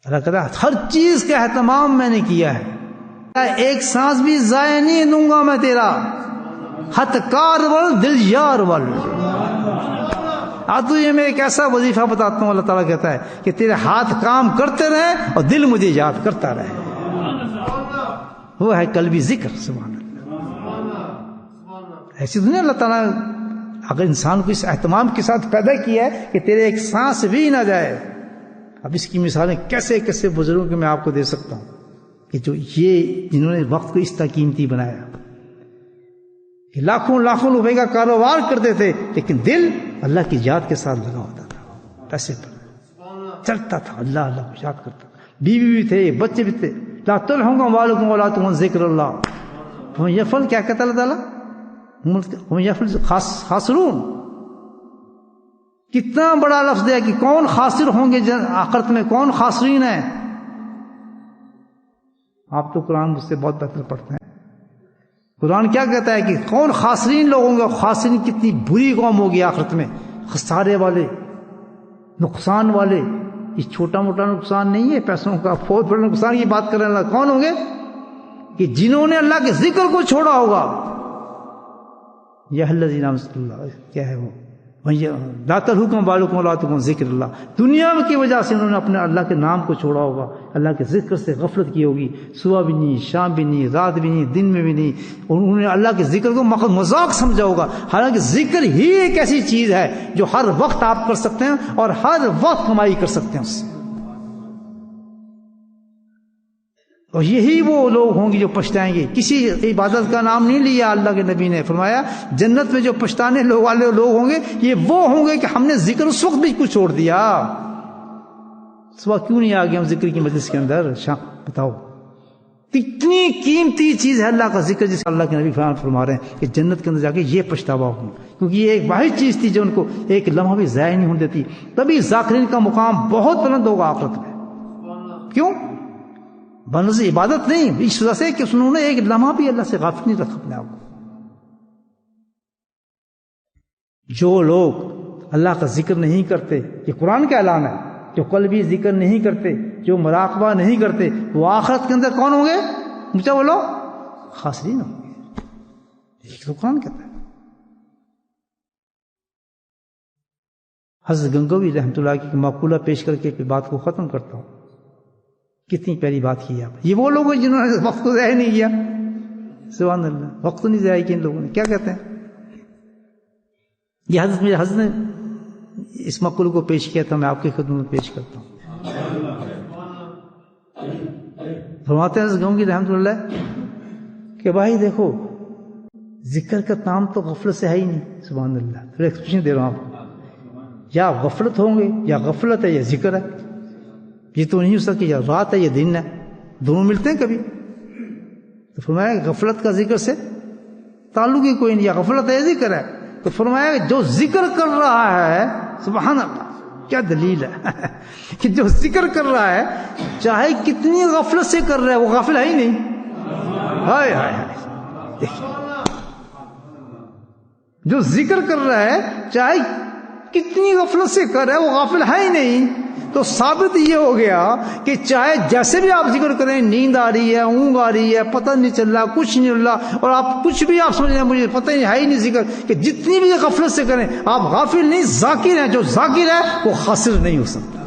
اللہ کہتا ہے ہر چیز کا اہتمام میں نے کیا ہے، ایک سانس بھی ضائع نہیں دوں گا میں تیرا. ہتھ کار ول دل یار ول. آج تجھے میں ایک ایسا وظیفہ بتاتا ہوں، اللہ تعالیٰ کہتا ہے کہ تیرے ہاتھ کام کرتے رہے اور دل مجھے یاد کرتا رہے. وہ ہے قلبی ذکر. سبحان اللہ. ایسی دنیا اللہ تعالیٰ اگر انسان کو اس اہتمام کے ساتھ پیدا کیا ہے کہ تیرے ایک سانس بھی نہ جائے. اب اس کی مثالیں کیسے کیسے بزرگوں کے میں آپ کو دے سکتا ہوں کہ جو یہ جنہوں نے وقت کو اس طرح قیمتی بنایا کہ لاکھوں روپے کا کاروبار کرتے تھے لیکن دل اللہ کی یاد کے ساتھ لگا ہوتا تھا. پیسے پر چلتا تھا، اللہ کو یاد کرتا. بیوی بھی تھے، بچے بھی تھے. لا تلہکم اموالکم ولا تنسوا ذکر اللہ. ومن یفعل، کیا کہتا اللہ تعالیٰ؟ ومن یفعل خاسرون. کتنا بڑا لفظ ہے کہ کون خاسر ہوں گے آخرت میں، کون خاسرین ہیں. آپ تو قرآن مجھ سے بہت بہتر پڑھتے ہیں. قرآن کیا کہتا ہے کہ کون خاسرین لوگ ہوں گے. خاسرین کتنی بری قوم ہوگی آخرت میں، خسارے والے، نقصان والے. یہ چھوٹا موٹا نقصان نہیں ہے پیسوں کا، بہت بڑا نقصان کی بات کر رہے ہیں اللہ. کون ہوں گے؟ کہ جنہوں نے اللہ کے ذکر کو چھوڑا ہوگا. یہ الذین آمنوا اللہ، کیا ہے وہ؟ لا تلہکم اموالکم ولا تنسوا ذکر اللہ. دنیا کی وجہ سے انہوں نے اپنے اللہ کے نام کو چھوڑا ہوگا، اللہ کے ذکر سے غفلت کی ہوگی. صبح بھی نہیں، شام بھی نہیں، رات بھی نہیں، دن میں بھی نہیں. انہوں نے اللہ کے ذکر کو مذاق سمجھا ہوگا. حالانکہ ذکر ہی ایک ایسی چیز ہے جو ہر وقت آپ کر سکتے ہیں اور ہر وقت کمائی کر سکتے ہیں اس سے. اور یہی وہ لوگ ہوں گے جو پچھتائیں گے. کسی عبادت کا نام نہیں لیا اللہ کے نبی نے. فرمایا جنت میں جو پچھتانے والے لوگ ہوں گے یہ وہ ہوں گے کہ ہم نے ذکر اس وقت بھی کچھ چھوڑ دیا. صبح کیوں نہیں آ گئے ہم ذکر کی مجلس کے اندر؟ شام بتاؤ کتنی قیمتی چیز ہے اللہ کا ذکر، جس اللہ کے نبی فرما رہے ہیں کہ جنت کے اندر جا کے یہ پچھتاوا ہوں. کیونکہ یہ ایک واحد چیز تھی جو ان کو ایک لمحہ بھی ضائع نہیں ہونے دیتی. تبھی ذاکرین کا مقام بہت بلند ہوگا آخرت میں. کیوں؟ بنظر عبادت نہیں، اس وجہ سے کہ انہوں نے ایک لمحہ بھی اللہ سے غافل نہیں رکھا اپنے آپ کو. جو لوگ اللہ کا ذکر نہیں کرتے، یہ قرآن کا اعلان ہے، جو قلبی ذکر نہیں کرتے، جو مراقبہ نہیں کرتے، وہ آخرت کے اندر کون ہوں گے؟ مجھے بولو، خاسرین ہوں گے. یہ تو قرآن کہتا ہے. حضرت گنگوی رحمۃ اللہ کی مقولہ پیش کر کے بات کو ختم کرتا ہوں. کتنی پیاری بات کی آپ. یہ وہ لوگ ہیں جنہوں نے وقت کو ضائع نہیں کیا. سبحان اللہ، وقت نہیں ضائع کیا ان لوگوں نے. کیا کہتے ہیں یہ حضرت نے اس مقولے کو پیش کیا تھا، میں آپ کی خدمت میں پیش کرتا ہوں. فرماتے ہیں حضرت گنگوی رحمۃ اللہ کہ بھائی دیکھو، ذکر کا نام تو غفلت سے ہے ہی نہیں. سبحان اللہ. پھر ایکسپریشن دے رہا ہوں آپ کو. یا غفلت ہوں گے، یا غفلت ہے یا ذکر ہے. یہ تو نہیں ہو سکتی یا رات ہے یا دن ہے، دونوں ملتے ہیں کبھی. تو فرمایا کہ غفلت کا ذکر سے تعلق ہی کوئی نہیں، یا غفلت ہے یا ذکر ہے. تو فرمایا کہ جو ذکر کر رہا ہے، سبحان اللہ کیا دلیل ہے کہ جو ذکر کر رہا ہے چاہے کتنی غفلت سے کر رہا ہے، وہ غافل ہے ہی نہیں. ہائے ہائے ہائے، دیکھیے جو ذکر کر رہا ہے چاہے کتنی غفلت سے کر رہا ہے، وہ غافل ہے ہی نہیں. تو ثابت یہ ہو گیا کہ چاہے جیسے بھی آپ ذکر کریں، نیند آ رہی ہے، اونگ آ رہی ہے، پتہ نہیں چل رہا، کچھ نہیں چل رہا، اور آپ کچھ بھی آپ سمجھ رہے ہیں مجھے پتہ نہیں ہے ہی نہیں ذکر، کہ جتنی بھی غفلت سے کریں آپ غافل نہیں، ذاکر ہیں. جو ذاکر ہے وہ خاسر نہیں ہو سکتا.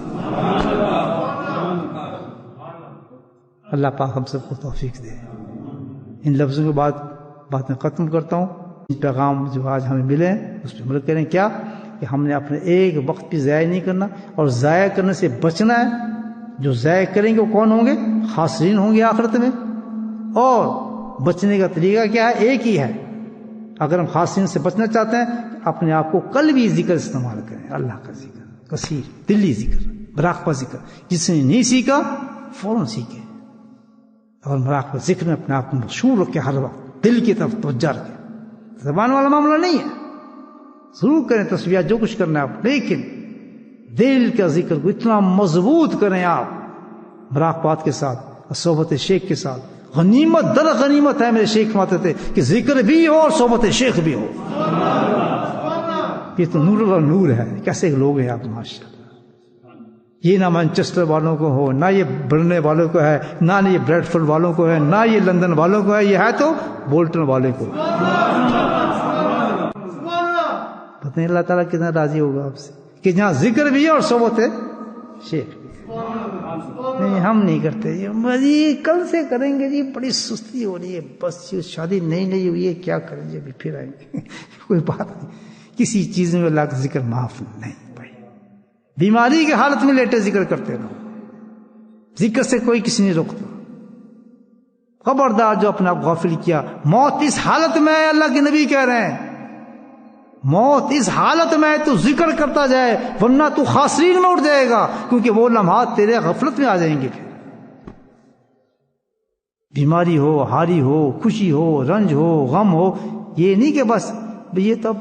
اللہ پاک ہم سب کو توفیق دے. ان لفظوں کے بعد بات میں ختم کرتا ہوں. پیغام جو آج ہمیں ملے ہیں اس پہ عمل کریں. کیا کہ ہم نے اپنے ایک وقت بھی ضائع نہیں کرنا، اور ضائع کرنے سے بچنا ہے. جو ضائع کریں گے وہ کون ہوں گے؟ خاسرین ہوں گے آخرت میں. اور بچنے کا طریقہ کیا ہے؟ ایک ہی ہے. اگر ہم خاسرین سے بچنا چاہتے ہیں اپنے آپ کو قلبی ذکر استعمال کریں. اللہ کا ذکر، کثیر دلی ذکر، مراقبہ ذکر. جس نے نہیں سیکھا فوراً سیکھے، اور مراقبہ ذکر میں اپنے آپ کو مشغول رکھے، ہر وقت دل کی طرف توجہ رکھے. زبان والا معاملہ نہیں ہے، ضرور کریں تسبیحات جو کچھ کرنا ہے آپ، لیکن دل کا ذکر کو اتنا مضبوط کریں آپ مراقبات کے ساتھ، صحبت شیخ کے ساتھ. غنیمت در غنیمت ہے. میرے شیخ فرماتے تھے کہ ذکر بھی ہو اور صحبت شیخ بھی ہو. یہ تو نور اللہ نور ہے. کیسے لوگ ہیں آپ ماشاءاللہ. یہ نہ مانچسٹر والوں کو ہو، نہ یہ برنے والوں کو ہے، نہ یہ بریڈ فورڈ والوں کو ہے، نہ یہ لندن والوں کو ہے. یہ ہے تو بولٹن والے کو. پتہ نہیں اللہ تعالیٰ کتنا راضی ہوگا آپ سے کہ جہاں ذکر بھی ہے اور صحبت ہے شیخ بھی ہے. نہیں، ہم نہیں کرتے. جی کل سے کریں گے، جی بڑی سستی ہو رہی ہے، بس شادی نہیں ہوئی ہے، کیا کریں جی، ابھی پھر آئیں گے. کوئی بات نہیں. کسی چیز میں اللہ کا ذکر معاف نہیں بھائی. بیماری کی حالت میں لیٹے ذکر کرتے رہو. ذکر سے کوئی کسی نہیں روکتا. خبردار جو اپنے آپ غافل کیا. موت اس حالت میں ہے، اللہ کے نبی کہہ رہے ہیں موت اس حالت میں ہے تو ذکر کرتا جائے، ورنہ تو خاسرین میں اٹھ جائے گا. کیونکہ وہ لمحات تیرے غفلت میں آ جائیں گے. پھر بیماری ہو، ہاری ہو، خوشی ہو، رنج ہو، غم ہو، یہ نہیں کہ بس یہ تو اب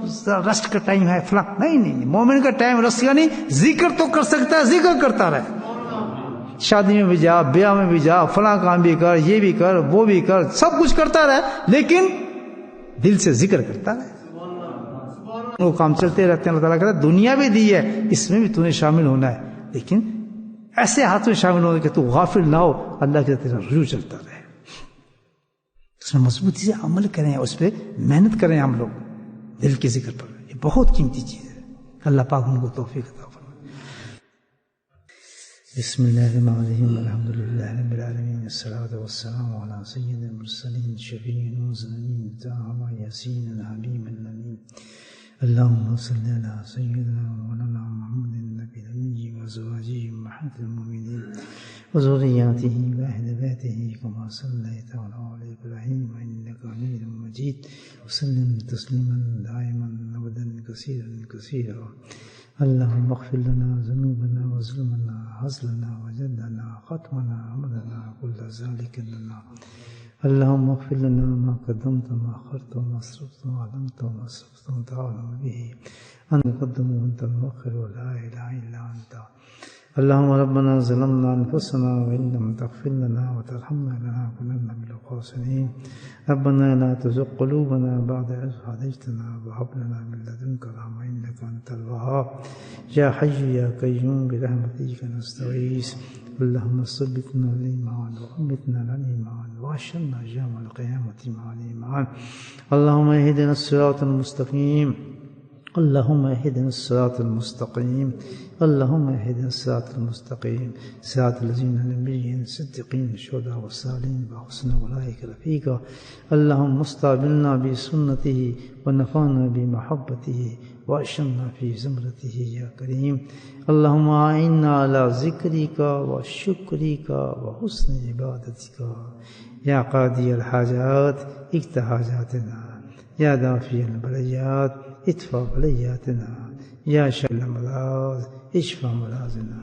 رسٹ کا ٹائم ہے فلاں. نہیں، مومن کا ٹائم رسٹ کا نہیں. ذکر تو کر سکتا ہے، ذکر کرتا رہے. شادی میں بھی جا، بیاہ میں بھی جا، فلاں کام بھی کر، یہ بھی کر، وہ بھی کر، سب کچھ کرتا رہے، لیکن دل سے ذکر کرتا رہے. وہ کام چلتے رہتے ہیں. اللہ تعالیٰ کہتا ہے دنیا بھی دی ہے، اس میں بھی تو نے شامل ہونا ہے، لیکن ایسے ہاتھ میں شامل ہونا کہ تو غافل نہ ہو. اللہ کے تیرا رجوع چلتا رہے. اس میں مضبوطی سے عمل کریں، اس پہ محنت کریں ہم لوگ دل کے ذکر پر. یہ بہت قیمتی چیز ہے. اللہ پاک ان کو توفیق عطا فرمائے. بسم اللہ الرحمن الرحیم. الحمد للہ رب العالمین، الصلاۃ والسلام علی سید المرسلین شفیع المذنبین طه یاسین الحبیب الامین. اللهم صل على سيدنا مولانا محمد النبي الأمي وأزواجه أمهات المؤمنين وذرياته وأهل بيته كما صليت على آل إبراهيم إنك حميد مجيد وسلم تسليما دائما أبدا كثيرا. اللهم اغفر لنا ذنوبنا وظلمنا هزلنا وجدنا خطمنا عمدنا كل ذلك لنا. اللهم اغفر لنا ما قدمت وما أخرت وما أسرفت وما أعلنت وما أسرفت وأنت أعلم به. أنت المقدم وأنت المؤخر ولا إله إلا أنت. اللهم ربنا ظلمنا أنفسنا وإن لم تغفر لنا وترحمنا لنكونن من الخاسرين. ربنا لا تزغ قلوبنا بعد إذ هديتنا وهب لنا من لدنك رحمة إنك أنت الوهاب. يا حي يا قيوم برحمتك نستغيث. اللهم ثبتنا الإيمان وأمتنا الإيمان وأحشرنا يوم القيامة مع الإيمان. اللهم اهدنا الصراط المستقيم. اللهم اهدنا الصراط المستقيم. اللهم اهدنا الصراط المستقيم صراط الذين النبيين الصديقين الشهداء والصالحين وحسن أولئك رفيقا. اللهم استعملنا بسنته ونفعنا بمحبته وأشرنا في زمرته يا كريم. اللهم أعنا على ذكرك وشكرك وحسن عبادتك. يا قاضي الحاجات اقض حاجاتنا. يا دافع البليات ادفع بلیاتنا. یا شفیع الامراض اشفا مرضنا.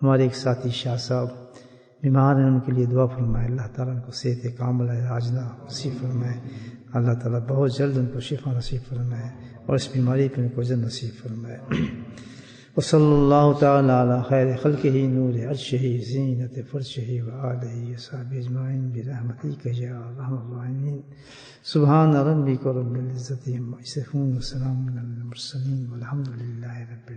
ہمارے ایک ساتھی شاہ صاحب بیمار ہیں، ان کے لیے دعا فرمائے. اللہ تعالیٰ ان کو صحت کاملہ عاجلہ نصیب فرمائے. اللہ تعالیٰ بہت جلد ان کو شفا نصیب فرمائے اور اس بیماری پہ ان کو اجر نصیب فرمائے. وصلی اللہ تعالی علی خیر خلقہ نور عرشہ زینت فرشہ وآلہ وصحبہ اجمعین برحمتک یا ارحم الراحمین. سبحان ربک رب العزۃ عما یصفون وسلام علی المرسلین والحمد للہ رب العالمین.